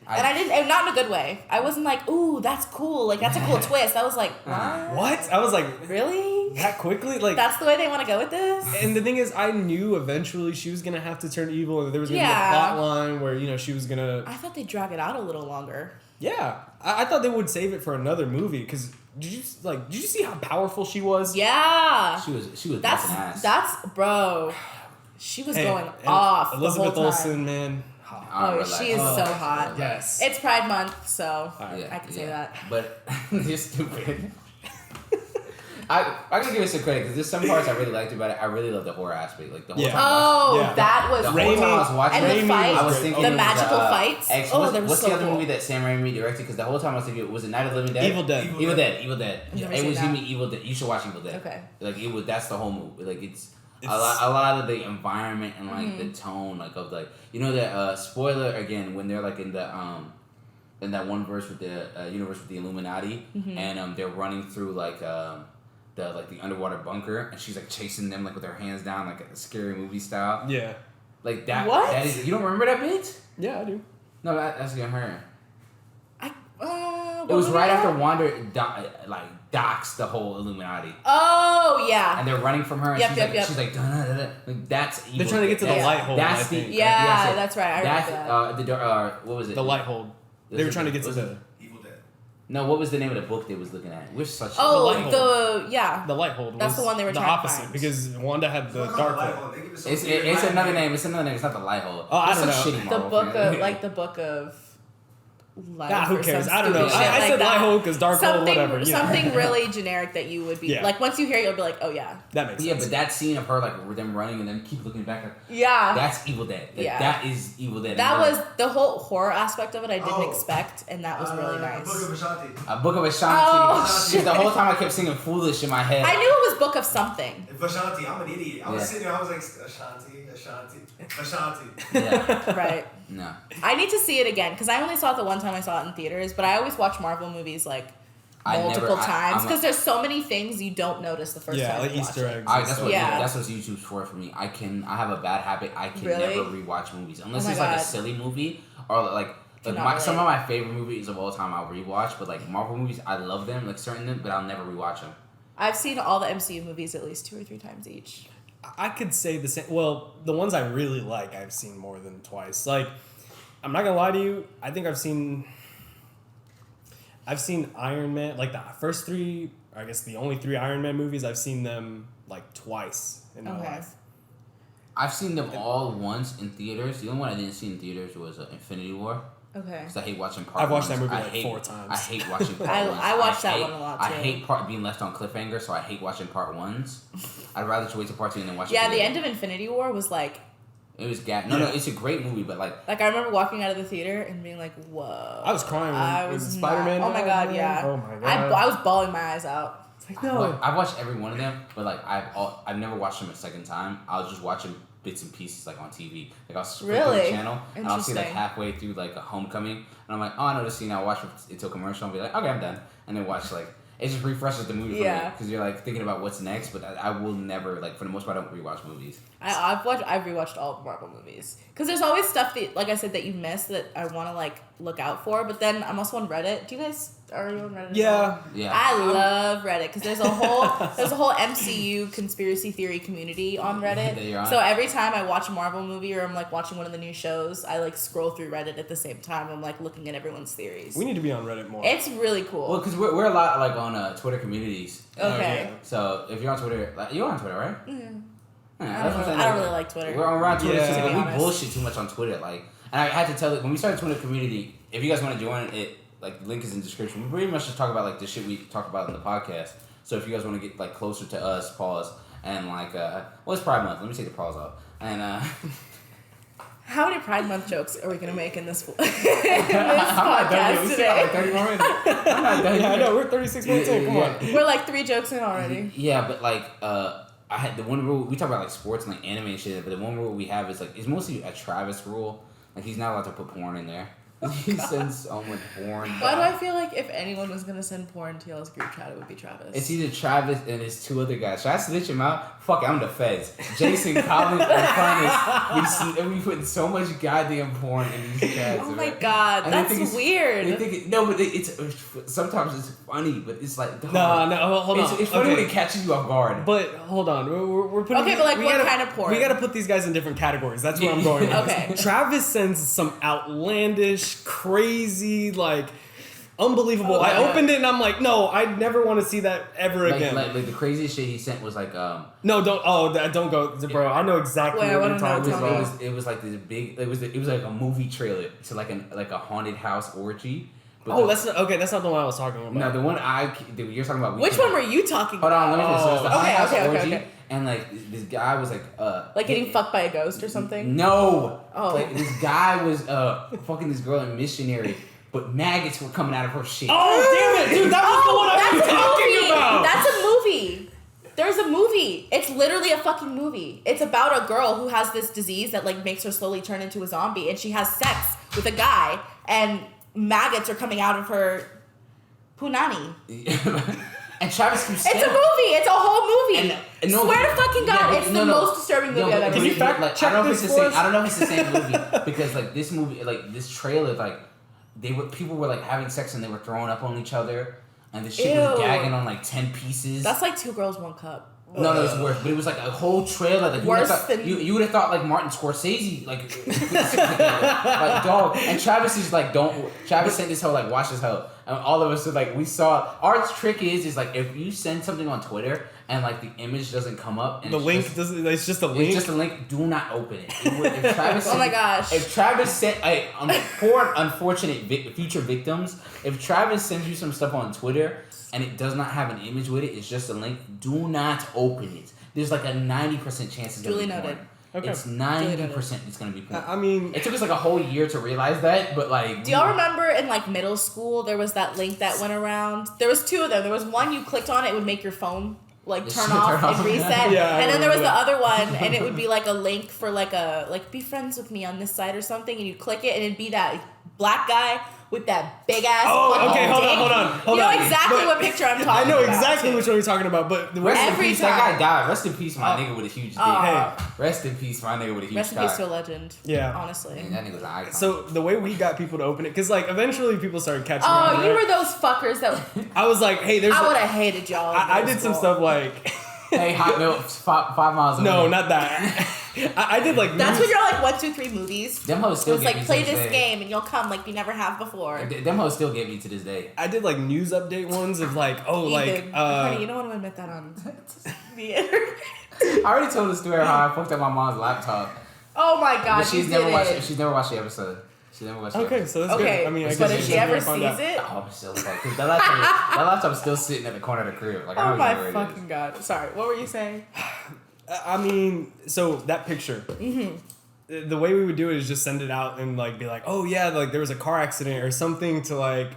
And I didn't, not in a good way. I wasn't like, ooh, that's cool. Like, that's a cool twist. I was like, what? I was like, really? That quickly? Like, that's the way they want to go with this? And the thing is, I knew eventually she was going to have to turn evil and there was going to be a plot line where, she was going to... I thought they'd drag it out a little longer. Yeah. I thought they would save it for another movie because... Did you see how powerful she was? Yeah. She was that's bro. She was going off Elizabeth the whole time. Olsen, man. Oh, she is so hot. Yes. It's Pride Month, so I can say that. But you're stupid. I can give it some credit because there's some parts I really liked about it. I really love the horror aspect, like the whole time. That was the whole time I was watching and the fight, I was thinking the magical fights. What's the other movie that Sam Raimi directed? Because the whole time I was thinking, was it Night of the Living Dead? Evil Dead. Evil Dead. It was Evil Dead. You should watch Evil Dead. Okay. Like it was. That's the whole movie. Like it's a lot of the environment and like the tone, like of like that spoiler again when they're like in that one verse with the universe with the Illuminati and they're running through like the underwater bunker and she's like chasing them like with her hands down like a scary movie style. Yeah. Like that. What? That is. You don't remember that bit? Yeah, I do. No, that's again her. It was right after Wanda docks the whole Illuminati. Oh yeah. And they're running from her. And she's like, like that's evil. They're trying to get to the light hold. That's that's right. I remember that. What was it? The light hold. They were trying to get to the Evil Dead. No, what was the name of the book they was looking at? We're such. The light hold. That's the one they were trying to find. Because Wanda had the dark hold. It's another name. It's another name. It's not the light hold. Oh, I don't know. Shitty the book of the book of. Who cares? I don't know. I said light hold because dark hold, whatever. Something really generic that you would be like. Once you hear it, you'll be like, oh yeah. That makes sense. Yeah, but that scene of her like them running and then keep looking back. That's Evil Dead. That is Evil Dead. That was the whole horror aspect of it. I didn't expect, and that was really nice. Book of Ashanti. A Book of Ashanti. Oh, shit. The whole time I kept singing Foolish in my head. I knew it was Book of something. Ashanti. I'm an idiot. I was sitting there. I was like Ashanti. Yeah. Right. No. I need to see it again because I only saw it the one time I saw it in theaters. But I always watch Marvel movies like multiple times because there's so many things you don't notice the first time. Yeah, like you Easter watch eggs. That's what YouTube's for me. I have a bad habit. I can never rewatch movies unless it's like a silly movie or like some of my favorite movies of all time I'll rewatch. But like Marvel movies, I love them, like certain them, but I'll never rewatch them. I've seen all the MCU movies at least 2 or 3 times each. I could say the same. Well, the ones I really like, I've seen more than twice. Like, I'm not gonna lie to you. I think I've seen Iron Man, like the first 3. I guess the only 3 Iron Man movies. I've seen them like twice in my life. I've seen them all once in theaters. The only one I didn't see in theaters was Infinity War. Okay. Because I hate watching part. I've watched that movie 4 times. I hate watching part ones. I watched that one a lot too. I hate being left on cliffhanger, so I hate watching part 1s. I'd rather just wait till part 2 and then watch it. Yeah, the end of Infinity War was like... It was No, it's a great movie, but like... Like, I remember walking out of the theater and being like, whoa. I was crying when Spider-Man... Oh my god, yeah. Oh my god. I was bawling my eyes out. It's like, no. I've watched every one of them, but like I've never watched them a second time. I'll just watch them bits and pieces like on TV. Like I'll flip on the channel and I'll see like halfway through like a Homecoming and I'm like, oh, I know this scene. I'll watch it until commercial and be like, okay, I'm done, and then watch like it just refreshes the movie for me because you're like thinking about what's next. But I will never like for the most part I don't rewatch movies. I've rewatched all the Marvel movies because there's always stuff that like I said that you miss that I want to like look out for. But then I'm also on Reddit. Do you guys are you on Reddit? Yeah. I love Reddit because there's a whole MCU conspiracy theory community on Reddit. So every time I watch a Marvel movie or I'm like watching one of the new shows, I like scroll through Reddit at the same time. I'm like looking at everyone's theories. We need to be on Reddit more. It's really cool. Well, because we're a lot like on Twitter communities. Okay. So if you're on Twitter, like, you're on Twitter, right? Mm-hmm. Yeah, I don't really like Twitter. We're around Twitter too, but we honest. bullshit too much on Twitter. Like, and I had to tell it when we started Twitter community. If you guys want to join it, like the link is in the description. We pretty much just talk about like the shit we talk about in the podcast. So if you guys want to get like closer to us, pause and like, it's Pride Month. Let me take the pause off. And how many Pride Month jokes are we gonna make in this podcast today? I'm not done. I know we're 36 minutes in. Come on. We're like 3 jokes in already. Yeah, but like I had the one rule we talk about like sports and like anime and shit, but the one rule we have is like it's mostly a Travis rule. Like he's not allowed to put porn in there. He sends so much porn. Why do I feel like if anyone was gonna send porn to y'all's group chat, it would be Travis? It's either Travis and his 2 other guys. Should I snitch him out? Fuck it, I'm the feds. Jason, Collins, and Funnest. We putting so much goddamn porn in these chats. Oh my god, and that's weird. But it's sometimes it's funny, but it's like no, hold on. It's funny when it catches you off guard. But hold on, we're putting but like what kind of porn? We gotta put these guys in different categories. That's where I'm going with Okay. this. Travis sends some outlandish, crazy, like unbelievable. I opened it and I'm like, no, I never want to see that ever again. Like the craziest shit he sent was like no, don't go, bro. I know exactly what you're talking about. It was like this big. It was like a movie trailer to like a haunted house orgy. But that's not the one I was talking about. No, the one you're talking about. Which one were you talking about? Hold on, let me finish. So it's the haunted house orgy, okay. and like this guy was like getting fucked by a ghost or something. No. Oh. Like, this guy was fucking this girl in Missionary. But maggots were coming out of her shit. Oh, damn it, dude! That was the one I was talking about. That's a movie. There's a movie. It's literally a fucking movie. It's about a girl who has this disease that like makes her slowly turn into a zombie, and she has sex with a guy, and maggots are coming out of her punani. And Travis keeps saying... It's a movie. It's a whole movie. And no, swear to fucking God, it's the most disturbing movie I've ever seen. Can you fact check this for us? I don't know if it's the same movie because like this movie, like this trailer, like people were like having sex and they were throwing up on each other, and the shit was gagging on like 10 pieces. That's like 2 Girls, 1 Cup. No, it was worse. But it was like a whole trailer. Like you would have thought like Martin Scorsese, like dog. And Travis is like, Travis sent this hoe like watch this hoe, and all of us are like we saw. Our trick is like if you send something on Twitter and like the image doesn't come up, and the link doesn't. It's just a link. It's just a link. Do not open it. If Travis oh my gosh! If Travis sent for unfortunate future victims, if Travis sends you some stuff on Twitter and it does not have an image with it, it's just a link. Do not open it. There's like a 90% chance it's gonna be porn. Okay. It's 90% it's gonna be porn. I mean, it took us like a whole year to realize that, but like. Do y'all remember in like middle school there was that link that went around? There was 2 of them. There was one you clicked on, it would make your phone like Just turn off and reset. Yeah, and then there was the that. other one, and it would be like a link for like be friends with me on this site or something, and you click it, and it'd be that black guy with that big ass. Okay, hold dick. on. You know exactly what picture I'm talking about. I know exactly which one you're talking about, but the Rest in Every peace, time. that guy died. Rest in peace, my nigga with a huge dick. Hey. Rest in peace, my nigga with a huge Rest in cock. peace to a legend. Yeah. Honestly. Man, that nigga's an icon. So the way we got people to open it, because like eventually people started catching on. Oh, you right? were those fuckers that I was like, hey, there's. I would have hated y'all. in I middle did some school. stuff like. hey, hot milk, 5 miles away. No, not that. I did like. That's news- when you're like 1, 2, 3 movies. Them hoes It still was get like me play to this day. game and you'll come like you never have before. Them hoes still get me to this day. I did like news update ones of like, oh, Ethan, like. honey, you don't want to admit that on the internet. I already told the story how I fucked up my mom's laptop. Oh my god, But she's you never did watched. it. She's never watched the episode. She never watched. The Okay, episode. so that's Okay, good. I mean, I but guess if you she should ever find sees out. it, Oh, I'm still like, cause that laptop's still sitting at the corner of the crib. Like I oh don't my even know where it is. fucking god. Sorry, what were you saying? I mean, so that picture. Mm-hmm. The way we would do it is just send it out and like be like, oh yeah, like there was a car accident or something to like.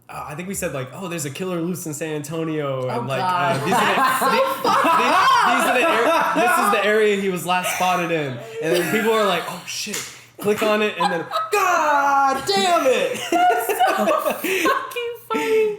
I think we said like, oh, there's a killer loose in San Antonio, and like God. these are this is the area he was last spotted in, and then people are like, oh shit, click on it, and then God damn it! Fucking funny.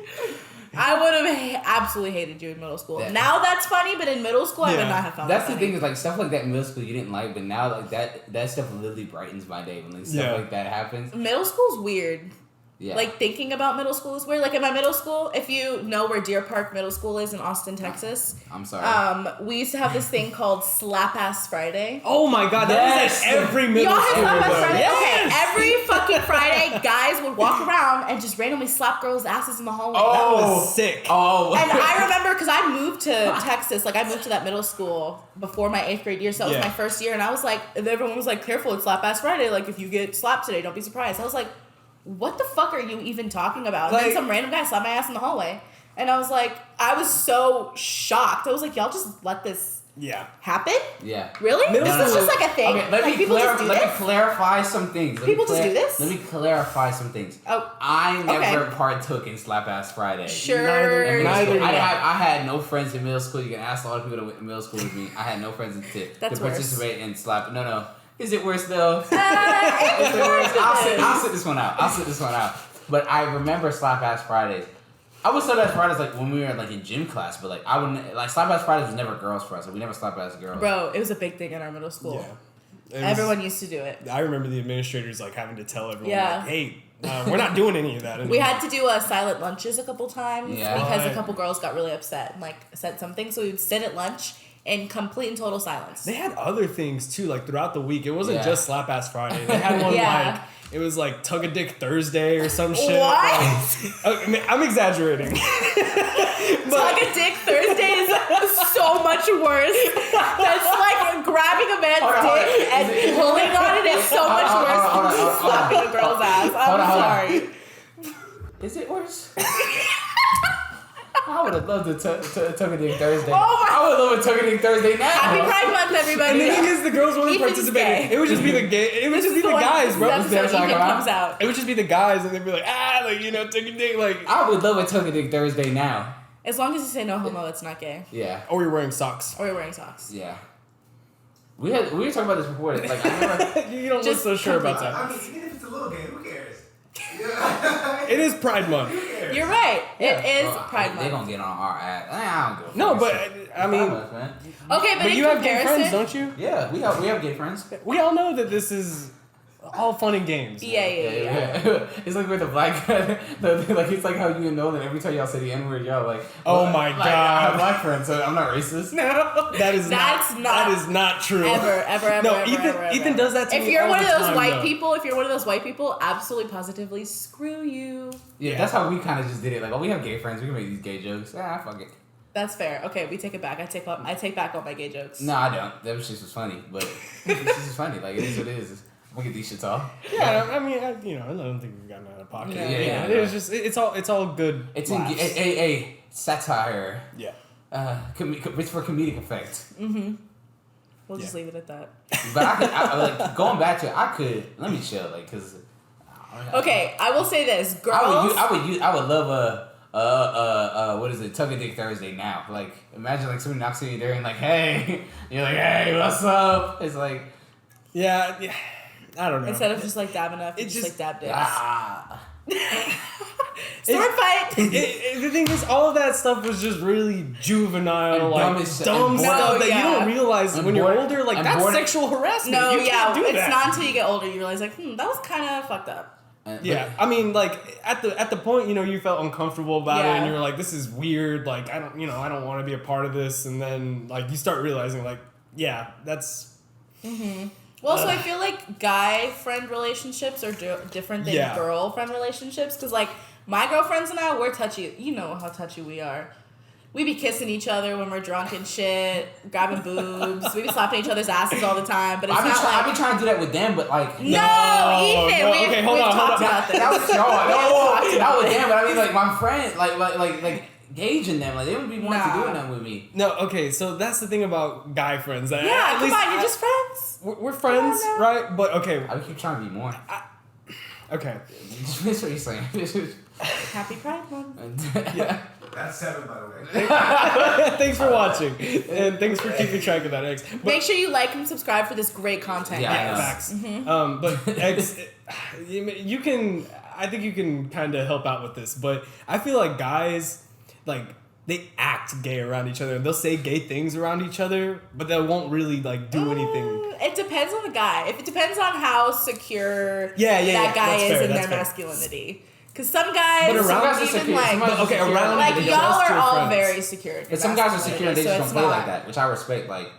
I would have absolutely hated you in middle school. Yeah. Now that's funny, but in middle school I would Yeah. not have found That's that the funny. thing is like stuff like that in middle school you didn't like, but now like that stuff literally brightens my day when like stuff Yeah. like that happens. Middle school's weird. Yeah. Like thinking about middle school is weird. Like in my middle school, if you know where Deer Park Middle School is in Austin, Texas, I'm sorry. we used to have this thing called Slap Ass Friday. Oh my God, that Yes. was at every middle Y'all had school. Slap Ass though. Friday? Yes. Okay, every fucking Friday, guys would walk around and just randomly slap girls' asses in the hallway. That was sick. Oh. And I remember because I moved to Texas, like I moved to that middle school before my 8th grade year, so that was Yeah. my first year, and I was like, and everyone was like, careful, it's Slap Ass Friday, like if you get slapped today, don't be surprised. I was like, what the fuck are you even talking about? And then Like- some random guy slapped my ass in the hallway, and I was like, I was so shocked. I was like, y'all just let this Yeah. happen? Yeah. Really? Middle This is school- just like a thing? Okay, let like me people just do let me this? clarify some things. Let me People just do this? Let me clarify some things. Oh, I never okay. partook in Slap Ass Friday. Sure. In middle Neither school. did I. I had no friends in middle school. You can ask a lot of people that went to middle school with me. I had no friends to That's worse. participate in slap. No. Is it worse though? It's Is it worse? worse. I'll sit this one out. But I remember Slap Ass Fridays. I would Slap Ass Fridays like when we were like in gym class, but like I wouldn't like Slap Ass Fridays was never girls for us. Like we never Slap Ass girls. Bro, it was a big thing in our middle school. Yeah. It was- Everyone used to do it. I remember the administrators like having to tell everyone, Yeah. like, "Hey, we're not doing any of that." Anymore. We had to do silent lunches a couple times Yeah. because a Right. couple girls got really upset and like said something. So we would sit at lunch in complete and total silence. They had other things too, like throughout the week. It wasn't Yeah. just Slap Ass Friday. They had one Yeah. like it was like Tug a Dick Thursday or some shit. What? I mean, I'm exaggerating. Tug a Dick Thursday is so much worse. That's like grabbing a man's Hold on. dick and Is it- pulling on it is so much Hold on, worse hold on, than hold on. slapping a girl's ass. I'm Hold on. sorry. Is it worse? I would have loved a Tug a Dick Thursday. Oh my- I would love a Tug a Dick Thursday now. Happy Pride Month, And everybody. the thing is, the girls wouldn't Ethan's participate. gay. It would just be the gay. It would This just is be the one- guys, this bro. is This the episode talking Ethan about? comes out. It would just be the guys, and they'd be like, like Tug a Dick, like. I would love a Tug a Dick Thursday now. As long as you say no homo, it's not gay. Yeah. Or you're wearing socks. Or you're wearing socks. Yeah. We were talking about this before. Like I remember. You don't Just look so sure about that. I mean, even if it's a little gay, who cares? Yeah. It is Pride Month. Who cares? You're right. It is Bro, Pride They Month. gonna get on our ass. I don't give a fuck. No, but I mean, man. Okay, but but in you have gay comparison, friends, don't you? Yeah, we have gay friends. We all know that this is all fun and games. Yeah. It's like with the black guy. Like it's like how you and Nolan every time y'all say the N word, y'all like. Oh well, my like, God. I have black friends, so I'm not racist. No, That is That's not that is not true. ever. No, ever, Ethan ever, ever. Ethan does that to If me you're all one of the those time, white though. people, absolutely positively, screw you. Yeah, that's how we kind of just did it. Like, oh, we have gay friends. We can make these gay jokes. Fuck it. That's fair. Okay, we take it back. I take back all my gay jokes. No, I don't. That was just funny, but it's just funny. Like it is what it is. I'm gonna get these shits off. Yeah, I mean, I don't think we've gotten out of pocket. No, yeah. It was just it's all good. It's laughs. a satire. Yeah. It's for comedic effect. We'll just Yeah. leave it at that. But like going back to it, let me chill, like, cause. Okay, I will say this, girls. I would love what is it? Tug a Dick Thursday now. Like, imagine like somebody knocks on your door and like, hey, you're like, hey, what's up? It's like, yeah, I don't know. Instead of just like dabbing up, it's just like dab dicks. Sword fight. The thing is, all of that stuff was just really juvenile, and like dumb stuff that you don't realize when you're older. Like that's sexual harassment. No, you can't do it's that. not until you get older you realize like, that was kind of fucked up. Yeah, I mean, like at the point, you felt uncomfortable about it, and you were like, "This is weird." Like, I don't want to be a part of this. And then, like, you start realizing, like, yeah, that's. Mm-hmm. Well, so I feel like guy friend relationships are different than girlfriend relationships, because like my girlfriends and I, we're touchy. You know how touchy we are. We be kissing each other when we're drunk and shit, grabbing boobs. We be slapping each other's asses all the time. But it's I've been trying to do that with them, but like Ethan, we've talked about this. That was y'all. That was them, but I mean like my friend, like Gage and them, like they would be wanting to do nothing with me. No, okay, so that's the thing about guy friends. Come on, you're just friends. We're friends, right? But okay, I keep trying to be more. Okay, that's what you're saying. Happy Pride Month. Yeah. That's 7, by the way. Thanks for watching, and thanks for keeping track of that, X. But, make sure you like and subscribe for this great content. Yeah, facts. Mm-hmm. But X, you can. I think you can kind of help out with this, but I feel like guys, like they act gay around each other, and they'll say gay things around each other, but they won't really like do anything. It depends on the guy. If it depends on how secure that guy is in fair, their masculinity. Because some guys, but around even secure. like, around like y'all are all friends. very secure. But some guys are secure and they just don't play not like that, which I respect. Like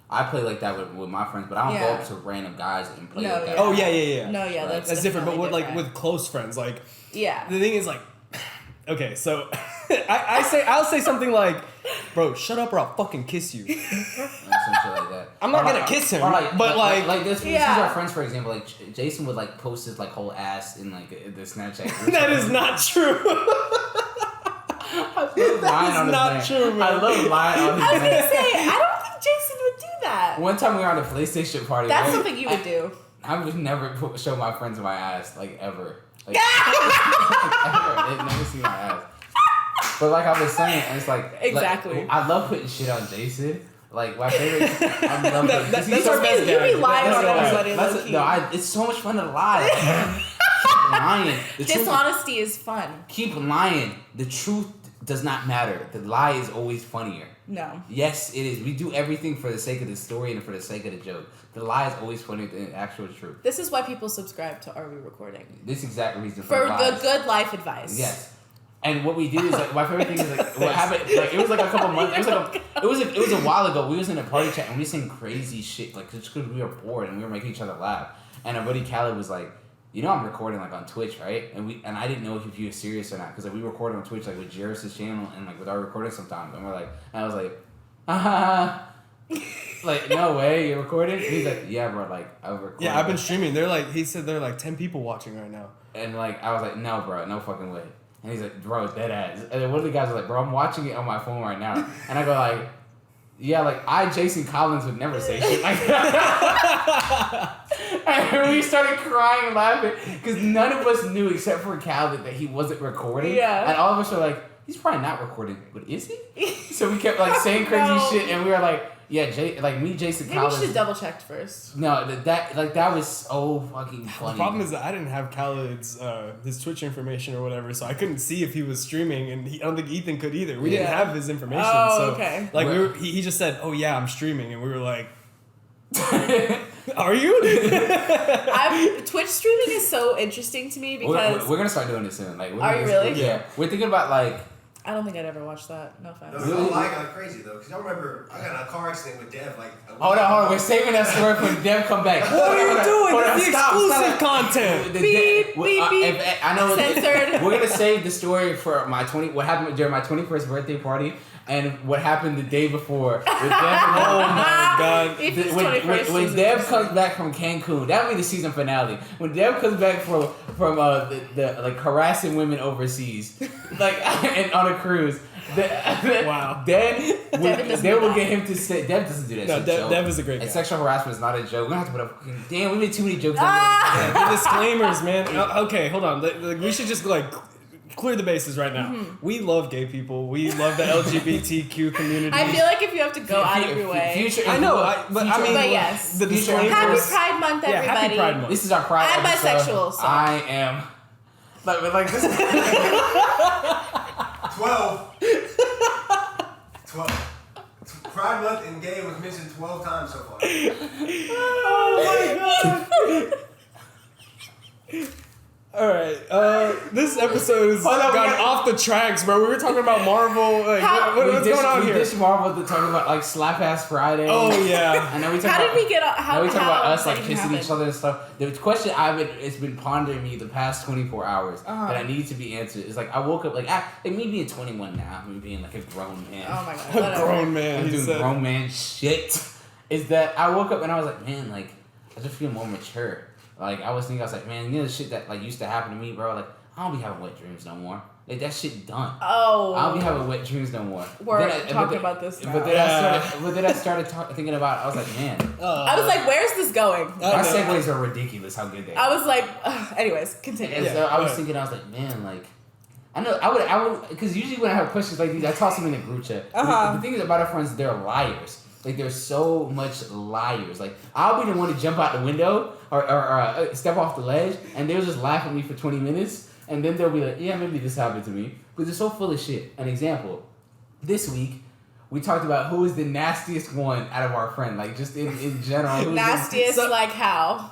I play like that with my friends, but I don't go up to random guys and play like that. Oh yeah. No, yeah, that's different. But with like with close friends, like the thing is like, okay, so I'll say something like, bro, shut up or I'll fucking kiss you. Some shit like that. I'm not gonna kiss him, but like this is our friends, for example. Like Jason would like post his like whole ass in like the Snapchat. That is not true. That is not true, man. I love lying on his I was gonna say, I don't think Jason would do that. One time we were at a PlayStation party. That's something you would do. I would never show my friends my ass, like ever. Like, ever. They've never seen my ass. But like I was saying, it's like exactly. Like, I love putting shit on Jason. Like my favorite. I love it. That's our best guy. You be lying on everybody. No, it's so much fun to lie. Keep lying. Dishonesty is fun. Keep lying. The truth does not matter. The lie is always funnier. No. Yes, it is. We do everything for the sake of the story and for the sake of the joke. The lie is always funnier than the actual truth. This is why people subscribe to Are We Recording? This exact reason for the good life advice. Yes. And what we do is like my favorite thing is like what happened. Like it was like a couple months. It was a while ago. We was in a party chat and we saying crazy shit like just because we were bored and we were making each other laugh. And our buddy Khaled was like, you know, I'm recording like on Twitch, right? And I didn't know if you were serious or not because like we recorded on Twitch like with Jairus' channel and like with our recording sometimes. And we're like, and I was like, like no way you're recording. And he's like, yeah, bro, like I'm recording. Yeah, I've been streaming. He said there are like 10 people watching right now. And like I was like, no, bro, no fucking way. And he's like, bro, dead ass. And then one of the guys was like, bro, I'm watching it on my phone right now. And I go like, yeah, like Jason Collins would never say shit like that. And we started crying and laughing because none of us knew except for Calvin that he wasn't recording. Yeah. And all of us were like, he's probably not recording, but is he? So we kept like saying crazy shit and we were like, yeah, Jason Maybe Collins. you should have double checked first. No, that was so fucking funny. The problem is that I didn't have Khaled's his Twitch information or whatever, so I couldn't see if he was streaming, and I don't think Ethan could either. We didn't have his information. Oh, so, okay. Like he just said, "Oh yeah, I'm streaming," and we were like, "Are you?" Twitch streaming is so interesting to me because we're gonna start doing this soon. Like, are you really? Yeah, we're thinking about like. I don't think I'd ever watch that. No offense. No, really? I got crazy though, because I remember I got in a car accident with Dev like. Hold on. We're saving that story for when Dev come back. What are you doing? It's the exclusive content. Beep, beep. I know. Censored. We're gonna save the story for what happened during my 21st birthday party. And what happened the day before with Dev? Oh my god! When Dev comes back from Cancun, that'll be the season finale. When Dev comes back from the like harassing women overseas, like and on a cruise. Wow. Then will get him to say Dev doesn't do that. No, Dev is a great guy. And sexual harassment is not a joke. We don't have to put up. Damn, we made too many jokes. The disclaimers, man. Okay, hold on. Like, we should just like clear the bases right now. Mm-hmm. We love gay people. We love the LGBTQ community. I feel like if you have to go out of your way. I know, but yes. the disclaimers. Happy Pride Month, everybody. Yeah, happy Pride Month. This is our Pride I'm episode. bisexual, so. I am. Like this. 12. Pride Month and gay was mentioned 12 times so far. Oh my god. Alright, this episode has gone off the tracks, bro. We were talking about Marvel. Like, what's going on here? We ditched Marvel to talk about like Slap Ass Friday. Oh yeah. And then we talk How about, did we get? How we talk about us that like even kissing happened? each other and stuff. The question it's been pondering me the past 24 hours that I need to be answered. It's like I woke up like me being 21 now, me being like a grown man. Oh my god. A Whatever. grown man. I'm He doing said. grown man shit. Is that I woke up and I was like, man, like I just feel more mature. Like I was like, man, you know the shit that like used to happen to me, bro. Like I don't be having wet dreams no more. Like that shit done. Oh. I don't be having wet dreams no more. We're talking about this now. But then I started thinking about it. I was like, man. I was like, where's this going? My segues are ridiculous. How good they are. I was like, anyways, continue. And so I was thinking, I was like, man, like, I know, I would, because usually when I have questions like these, I toss them in the group chat. The thing is about our friends, they're liars. Like, there's so much liars. Like, I'll be the one to jump out the window or step off the ledge, and they'll just laugh at me for 20 minutes, and then they'll be like, yeah, maybe this happened to me. Because they're so full of shit. An example, this week, we talked about who is the nastiest one out of our friend, like, just in general. Nastiest, like how?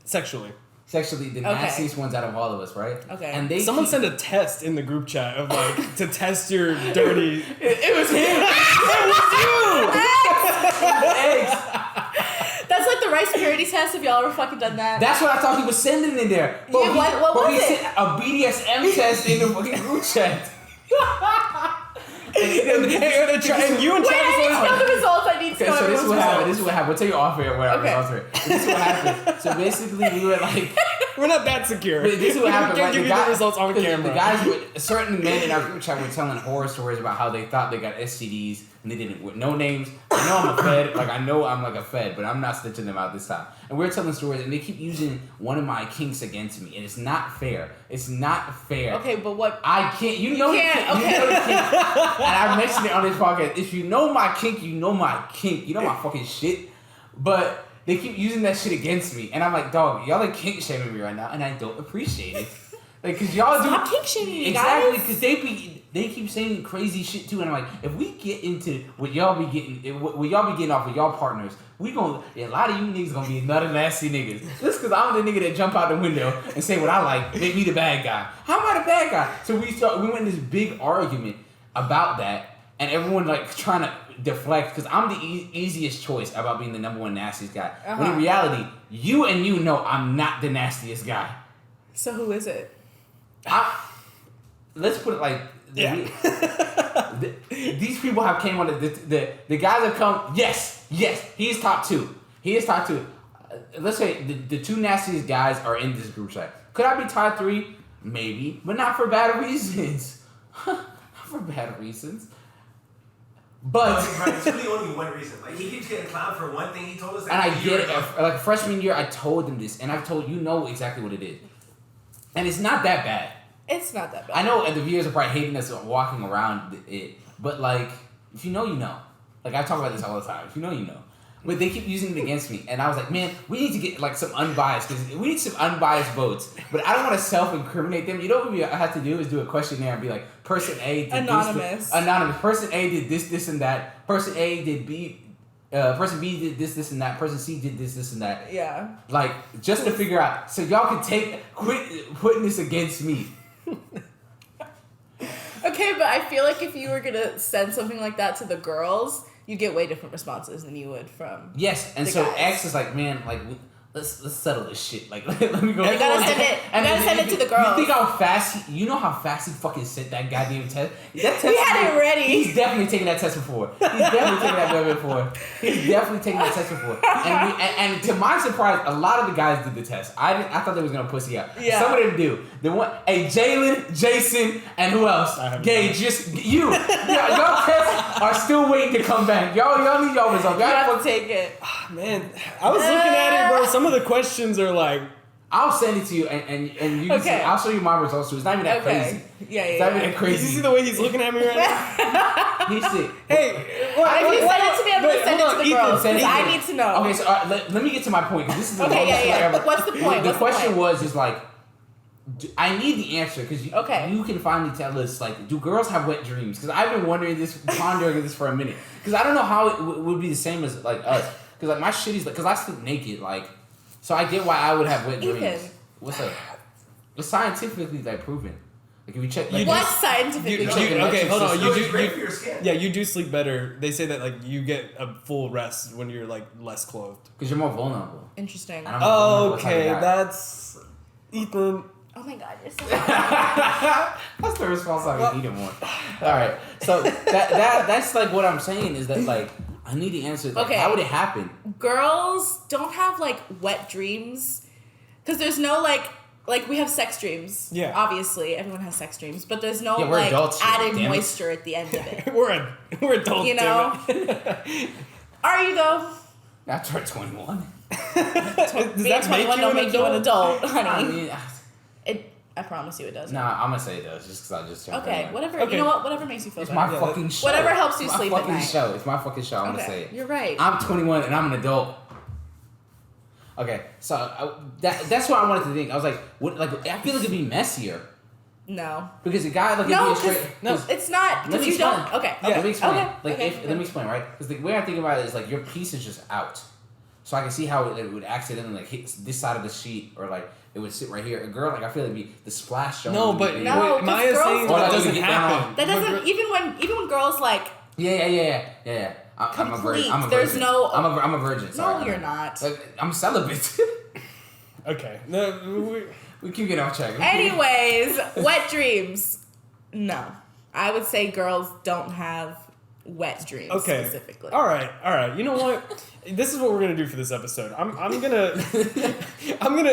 Sexually. Sexually, the nastiest ones out of all of us, right? Okay. And they Someone sent a test in the group chat of like to test your dirty. It was him. It was you. Eggs. That's like the rice purity test. Have y'all ever fucking done that? That's what I thought he was sending in there. But Yeah, what was he it? sent a BDSM test in the fucking group chat. And you and Wait, Travis I need to were know the results. I need to Okay, know so the this is what results. happened. This is what happened. We'll tell you off air what our Okay. results were. This is what happened. So basically, we were like, we're not that secure. but this is what happened. We Right? can't give you the results on camera. The guys, certain men in our group chat were telling horror stories about how they thought they got STDs and they didn't. With no names. I know I'm a fed. Like I know I'm like a fed, but I'm not snitching them out this time. And we're telling stories, and they keep using one of my kinks against me, and it's not fair. It's not fair. Okay, but what? I can't. You know can't, the kink. okay. You know the kink. And I mentioned it on this podcast. If you know my kink, you know my kink. You know my fucking shit. But they keep using that shit against me, and I'm like, dog, y'all are kink shaming me right now, and I don't appreciate it. Like, cause y'all Stop do kink shaming me, exactly, guys. cause they keep saying crazy shit too, and I'm like, if we get into what y'all be getting off of y'all partners, we gonna a lot of you niggas gonna be another nasty niggas. Just cause I'm the nigga that jump out the window and say what I like, make me the bad guy. How am I the bad guy? So we went in this big argument about that, and everyone like trying to deflect because I'm the easiest choice about being the number one nastiest guy. When in reality, you know I'm not the nastiest guy. So who is it? Let's put it like these people have came on the guys have come. Yes, he is top two. Let's say the two nastiest guys are in this group chat. Could I be top three? Maybe, but not for bad reasons. Not for bad reasons. But it's really only one reason. Like he keeps getting clowned for one thing he told us. And I get it. Like freshman year, I told them this, and I've told you know exactly what it is, and it's not that bad. It's not that bad. I know the viewers are probably hating us walking around it, but like if you know, you know. Like I talk about this all the time. If you know, you know. But they keep using it against me, and I was like, man, we need to get like some unbiased because we need some unbiased votes. But I don't want to self-incriminate them. You know what I have to do is do a questionnaire and be like, person A did Anonymous. Anonymous. Person A did this, and that. Person A did B. Person B did this, and that. Person C did this, and that. Yeah. Like just to figure out, so y'all can quit putting this against me. Okay, but I feel like if you were gonna send something like that to the girls, you get way different responses than you would from. Yes, and the so guys. X is like, man, like let's settle this shit. Like let me go. You gotta send it. You gotta send it to the girls. You think how fast? You know how fast he fucking sent that goddamn test. That test We had it ready. He's definitely taken that test before. He's definitely taken that test before. And to my surprise, a lot of the guys did the test. I thought they was gonna pussy out. Yeah. Some of them do. The one, hey, Jalen, Jason, and who else? Gage, just you. Y'all tests are still waiting to come back. Y'all need y'all results. You have to take it. Man, I was looking at it, bro. Some of the questions are like I'll send it to you, and you can see. I'll show you my results too. It's not even that crazy. Yeah. It's not even that crazy. Did you see the way he's looking at me right now? He's sick. Hey, if you send it to me, I'm gonna send it to the girls. Send it. I need to know. Okay, so let me get to my point because this is the longest yeah. story ever. What's the point? The question was like, I need the answer because you can finally tell us like, do girls have wet dreams? Because I've been pondering this for a minute because I don't know how it would be the same as like us. Because like my shit is like, because I sleep naked, like, so I get why I would have wet dreams. What's up? It's scientifically like proven. Like if you check, like, what's scientifically proven? Okay, hold on. It's great for your skin. Yeah, you do sleep better. They say that like you get a full rest when you're like less clothed. Because you're more vulnerable. Interesting. Okay, that's Ethan. Oh my god, you're so That's the response I would need more. Alright. So that's like what I'm saying is that like I need the answer. Like, how would it happen? Girls don't have like wet dreams. Because there's no like we have sex dreams. Yeah. Obviously, everyone has sex dreams, but there's no we're like adults, added damn it. moisture at the end of it. we're adults. You know? Are you though? After 21. Being 21 don't make you an adult, honey. I mean, I promise you it doesn't. nah, I'm gonna say it does just because I just turned 21. Whatever. Okay. You know what? Whatever makes you feel It's better. my fucking show. Whatever helps you It's my sleep at fucking night. show. It's my fucking show. I'm gonna say it. You're right. I'm 21 and I'm an adult. Okay, so that's what I wanted to think. I was like, what? Like, I feel like it'd be messier No. because a guy like No, it'd be a straight. no, it's not. Let Because me you don't. explain. Okay. Let me explain. Okay. Like, okay. let me explain, right? Because the way I think about it is like your piece is just out, so I can see how it would accidentally like hit this side of the sheet or like it would sit right here. A girl, like I feel it'd be the splash zone. No, would but be- No, wait, Maya's girls saying don't. that Or doesn't like you get happen. That doesn't even when girls like Yeah. I'm a virgin. I'm a virgin. There's no- I'm a virgin. Sorry. no, you're not. Like, I'm celibate. Okay. No, we keep getting off track. Anyways, wet dreams. No, I would say girls don't have wet dreams okay. specifically. All right. You know what? This is what we're gonna do for this episode. I'm gonna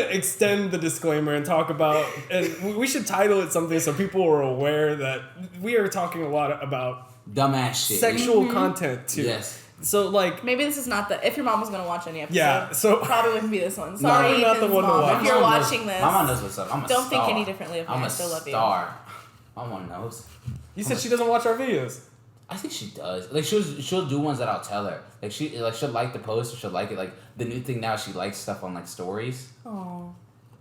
extend the disclaimer and talk about, and we should title it something so people are aware that we are talking a lot about Dumbass shit. sexual content too. Yes. So like, Maybe this is not the. If your mom was gonna watch any episode, yeah. So probably wouldn't be this one. No, Sorry, I'm not the Ethan's one to mom. watch. If you're My mom watching knows- this, my mom knows what's up. I'm a don't star. think any differently of me. I'm I a still love you. star. My mom knows. you said she doesn't watch our videos. I think she does. Like she'll do ones that I'll tell her. Like she'll like the post or she'll like it. Like the new thing now, she likes stuff on like stories. Oh.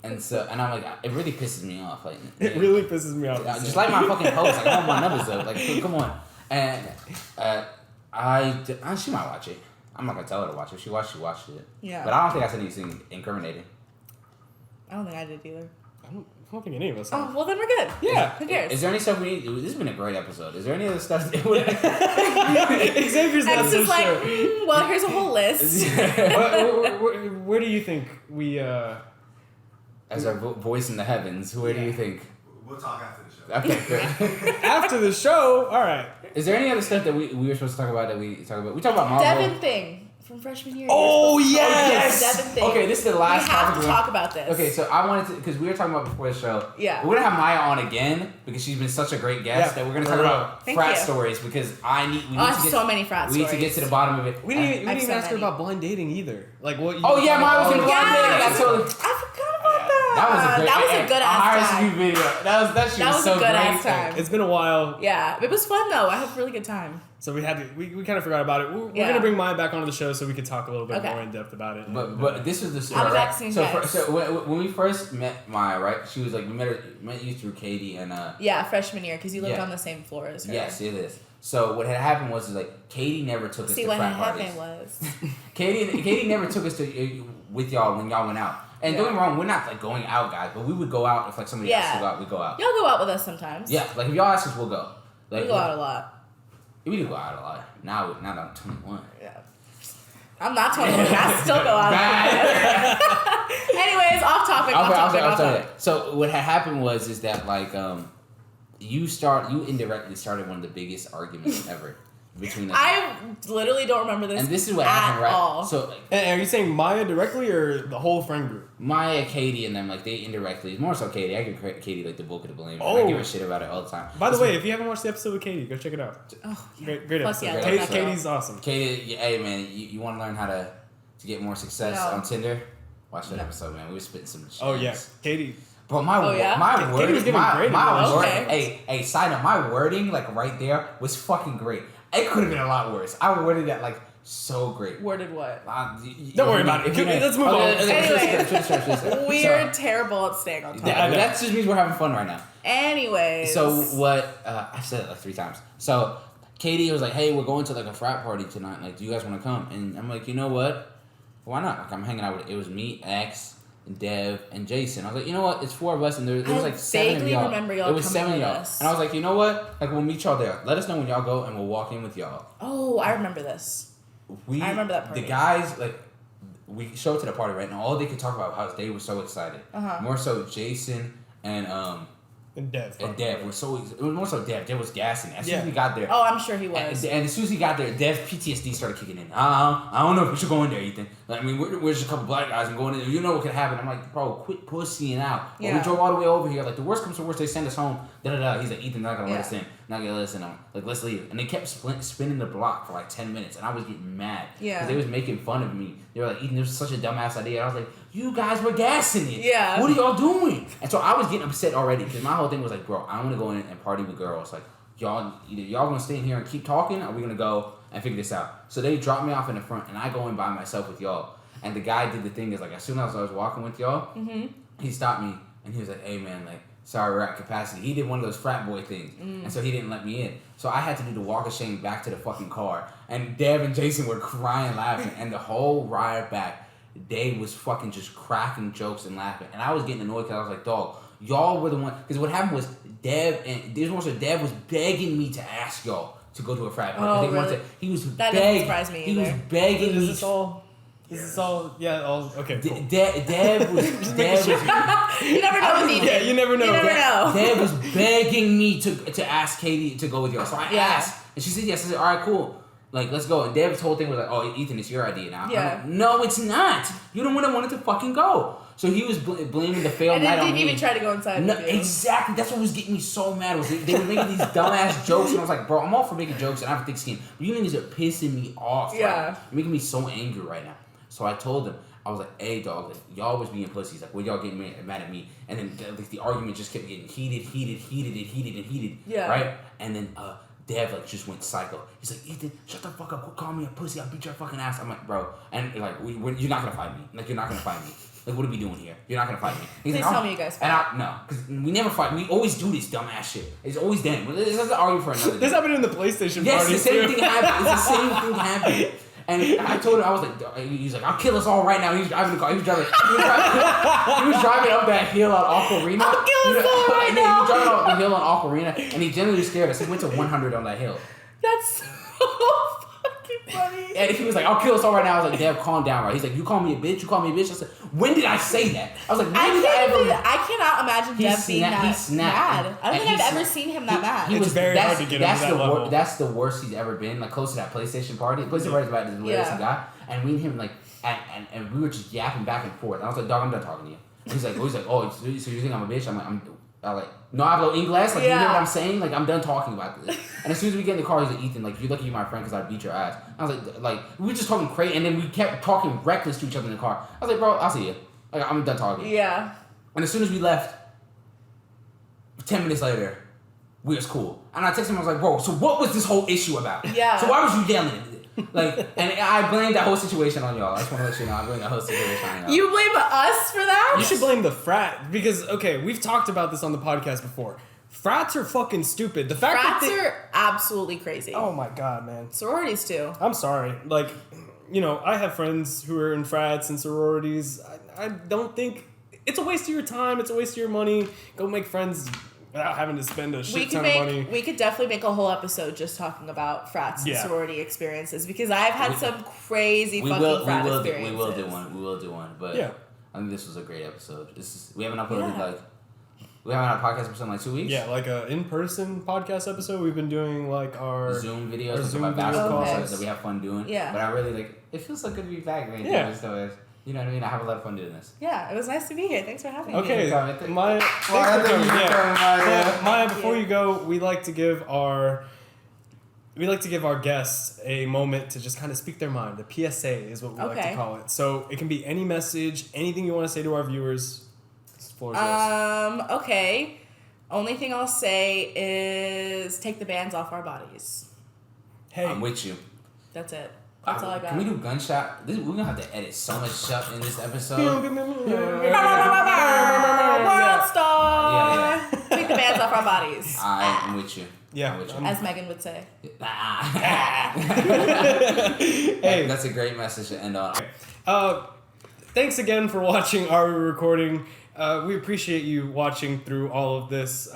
And I'm like, it really pisses me off. Like It really pisses me off. just like my fucking post. Like I want my numbers up. Like come on. And she might watch it. I'm not gonna tell her to watch it. She watched it. Yeah. But I don't think I said anything incriminating. I don't think I did either. I don't think any of us. Oh, well then we're good. Yeah. Who cares? Is there any stuff we need? This has been a great episode. Is there any other stuff? Xavier's not X so is like, sure. well, here's a whole list. Where do you think we? As our voice in the heavens, where do you think? We'll talk after the show. Okay, good. After the show, all right. Is there any other stuff that we were supposed to talk about that we talk about? We talk about Marvel. Devin thing from freshman year. Oh, You're supposed to talk about yes! the Devin thing. Okay, this is the We last have topic. to talk about this. Okay, so I wanted to, because we were talking about before the show. Yeah. We're gonna have Maya on again because she's been such a great guest Yeah, that we're gonna for talk real. about Thank frat you. stories because I need I have so many frat we need to get to the bottom of it. We didn't I've even so ask her many. about blind dating either. Like what? You Oh yeah, Maya was in blind Yes! dating. I totally. I forgot about that. That was a great. That was a good ass time. video. That shit That was so a good great. ass time. It's been a while, Yeah, it was fun though. I had a really good time. so we had to. We kind of forgot about it. We're Yeah. gonna bring Maya back onto the show so we can talk a little bit Okay. more in depth about it. But this was the story. I'll be back right? soon, So guys. so when we first met Maya, right? She was like we met you through Katie and Yeah, freshman year because you lived Yeah. on the same floor as her. Yes, it is. So what had happened was like Katie never took us See, to what frat had parties. happened was Katie never took us to with y'all when y'all went out. And don't get me wrong, we're not like going out guys, but we would go out if like somebody asked to go out, we go out. y'all go out with us sometimes. Yeah, like if y'all ask us, we'll go. Like We go out a lot. We do go out a lot. Now that I'm 21. Yeah. I'm not 21. I still go out. Bad. Anyways, off topic. Off topic. So what had happened is that like you indirectly started one of the biggest arguments ever between us. I literally don't remember this. And this is what at happened, right? all. So like, And are you saying Maya directly or the whole friend group? Maya, Katie, and them like they indirectly, more so Katie. I give Katie like the bulk of the blame. Oh. I give her shit about it all the time. By the way, if you haven't watched the episode with Katie, go check it out. Oh, yeah. Great Fuck episode. yeah, I love that girl. Katie's awesome. Katie, hey man, you want to learn how to get more success No. on Tinder? Watch that episode, man. We were spitting some shit. Oh yeah, Katie. But my Katie wording, was giving great my word, Okay. hey, side note, my wording, like right there, was fucking great. It could have been a lot worse. I worded that like so great. Worded what? Don't worry about it. Let's move on. Anyway, we're terrible at staying on topic. That just means we're having fun right now. Anyways. So what? I said it like 3 times. So Katie was like, "Hey, we're going to like a frat party tonight. Like, do you guys want to come?" And I'm like, "You know what? Why not?" Like, I'm hanging out with. It was me, X, and Dev, and Jason. I was like, "You know what? It's 4 of us, and there was like 7 of y'all. Remember y'all. It was coming 7 of with y'all." us. And I was like, "You know what? Like, we'll meet y'all there. Let us know when y'all go, and we'll walk in with y'all." Oh, I remember this. I remember that party. The guys, like, we show up to the party right now. All they could talk about how they were so excited. More so Jason and Dev. It was more so Dev. Dev was gassing. As soon as we got there. Oh, I'm sure he was. And as soon as he got there, Dev's PTSD started kicking in. I don't know if we should go in there, Ethan. Like, I mean, we're just a couple black guys and going in there. You know what could happen. I'm like, bro, quit pussying out. Yeah. We drove all the way over here. Like, the worst comes to worst, they send us home. He's like, Ethan, not gonna let us in. Not gonna let us in. I'm like, let's leave. And they kept spinning the block for like 10 minutes. And I was getting mad. Yeah. Because they was making fun of me. They were like, Ethan, this was such a dumbass idea. And I was like, you guys were gassing it. Yeah. What are y'all doing? And so I was getting upset already. Because my whole thing was like, bro, I want to go in and party with girls. Like, y'all gonna stay in here and keep talking, or are we gonna go and figure this out? So they dropped me off in the front, and I go in by myself with y'all. And the guy did the thing is like, as soon as I was walking with y'all, he stopped me and he was like, "Hey man, like, sorry, we're at capacity." He did one of those frat boy things, and so he didn't let me in. So I had to do the walk of shame back to the fucking car. And Dev and Jason were crying, laughing, and the whole ride back, Dave was fucking just cracking jokes and laughing, and I was getting annoyed because I was like, dog. Y'all were the one, because what happened was Dev was begging me to ask y'all to go to a frat party. Oh, really? He was that begging. Doesn't surprise me He was either. begging me. This is all. Yeah. All. Okay. Cool. Dev was. You never know with Ethan. Yeah, you never know. You never know. Dev was begging me to ask Katie to go with y'all. So I asked, and she said yes. I said, all right, cool. Like, let's go. And Dev's whole thing was like, oh, Ethan, it's your idea now. Yeah. Like, no, it's not. You're the one that wanted to fucking go. So he was blaming the failed And night then on me. didn't even try to go inside No, with you. exactly. That's what was getting me so mad. Was they were making these dumbass jokes, and I was like, bro, I'm all for making jokes, and I have a thick skin. But you niggas are pissing me off. Yeah. Right now. You're making me so angry right now. So I told them, I was like, hey, dog, like, y'all was being pussies. Like, well, y'all getting mad at me. And then the argument just kept getting heated. Yeah. Right? And then Dev like just went psycho. He's like, Ethan, shut the fuck up. Quit calling me a pussy. I'll beat your fucking ass. I'm like, bro. And like, you're not gonna fight me. Like, you're not gonna fight me. Like, what are we doing here? You're not gonna fight me. He's Please like, tell me you guys fight. And no, because we never fight. We always do this dumbass shit. It's always them. This doesn't argue for another day. This happened in the PlayStation yes, party. the same too. thing happened. It's the same thing happened. And I told him, I was like, he's like, I'll kill us all right now. He was driving the car. He was driving up that hill on Ocarina. I'll kill us all right now. He was driving up the hill on Ocarina, and he genuinely scared us. He went to 100 on that hill. That's so fucking funny. And he was like, I'll kill us all right now. I was like, Dad, calm down, right? He's like, you call me a bitch? You call me a bitch? I said, when did I say that? I was like, I cannot imagine Dev being that mad. I don't think I've ever seen him that mad. It's very hard to get him to that level. That's the worst he's ever been, like, close to that PlayStation party. PlayStation party is about the latest he got. And we and him, like, and we were just yapping back and forth. And I was like, dog, I'm done talking to you. And he's like, oh, so you think I'm a bitch? I'm like, no hablo inglés? Like, you hear what I'm saying? Like, I'm done talking about this. And as soon as we get in the car, he's like, Ethan, like, you're lucky you're my friend because I beat your ass. I was like, we were just talking crazy, and then we kept talking reckless to each other in the car. I was like, bro, I'll see you. Like, I'm done talking. Yeah. And as soon as we left, 10 minutes later, we was cool. And I texted him, I was like, bro, so what was this whole issue about? Yeah. So why was you yelling? Like, and I blamed that whole situation on y'all. I just want to let you know, I blamed that whole situation on y'all. You blame us for that? You should blame the frat because, okay, we've talked about this on the podcast before. Frats are fucking stupid. The fact Frats are absolutely crazy. Oh my god, man. Sororities too. I'm sorry. Like, you know, I have friends who are in frats and sororities. I don't think it's a waste of your time. It's a waste of your money. Go make friends without having to spend a shit ton of money. We could definitely make a whole episode just talking about frats and sorority experiences because I've had some crazy fucking frat experiences. We will do one. But yeah. I think this was a great episode. We haven't uploaded we haven't had a podcast episode in like 2 weeks. Yeah, like a in-person podcast episode. We've been doing like our Zoom videos, Zoom basketball calls that we have fun doing. Yeah. But I really it feels so good to be back, man. Yeah. So you know what I mean? I have a lot of fun doing this. Yeah, it was nice to be here. Thanks for having me. Okay, Maya, before you go, we like to give our we like to give our guests a moment to just kind of speak their mind. The PSA is what we like to call it. So it can be any message, anything you want to say to our viewers. This floor is yours. Okay. Only thing I'll say is take the bands off our bodies. Hey. I'm with you. That's it. That's all I got. Can we do gunshot? We're gonna have to edit so much stuff in this episode. World star. Yeah. Take the bands off our bodies. I'm with you. Yeah. I'm with you. As Megan would say. Hey. That's a great message to end on. Thanks again for watching our recording. We appreciate you watching through all of this.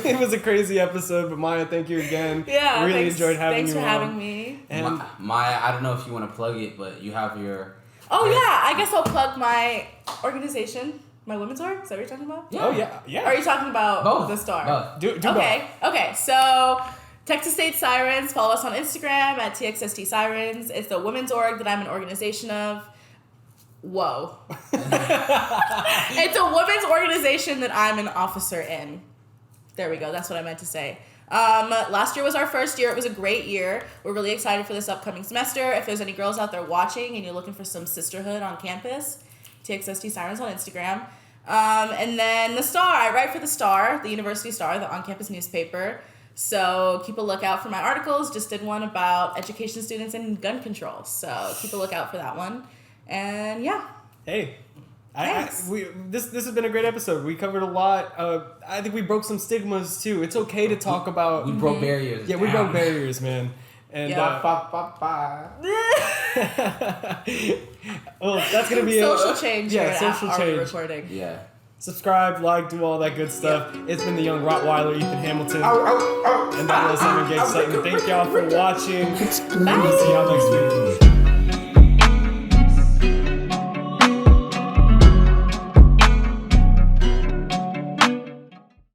It was a crazy episode, but Maya, thank you again. Yeah, really enjoyed having you on. Thanks for having me. And Maya, I don't know if you want to plug it, but you have your... Oh yeah, I guess I'll plug my organization, my women's org. Is that what you're talking about? Yeah. Oh yeah, yeah. Or are you talking about Both. the star? Both. Do Okay. Okay. So Texas State Sirens. Follow us on Instagram at TXST Sirens. It's the women's org that I'm an organization of. Whoa. It's a women's organization that I'm an officer in. There we go. That's what I meant to say. Last year was our first year. It was a great year. We're really excited for this upcoming semester. If there's any girls out there watching and you're looking for some sisterhood on campus, TXST Sirens on Instagram. And then the Star. I write for the Star, the University Star, the on-campus newspaper. So keep a lookout for my articles. Just did one about education students and gun control. So keep a lookout for that one. And yeah. Hey. Thanks. This has been a great episode. We covered a lot. I think we broke some stigmas too. It's okay to talk about. We broke barriers. Yeah, we broke barriers, man. And Yeah. well, that's gonna be social change. Yeah, here social at change. Our recording. Yeah. Subscribe, like, do all that good stuff. It's been the young Rottweiler, Ethan Hamilton, and Daniela Gage Sutton. Thank y'all for watching. Bye. See y'all next week.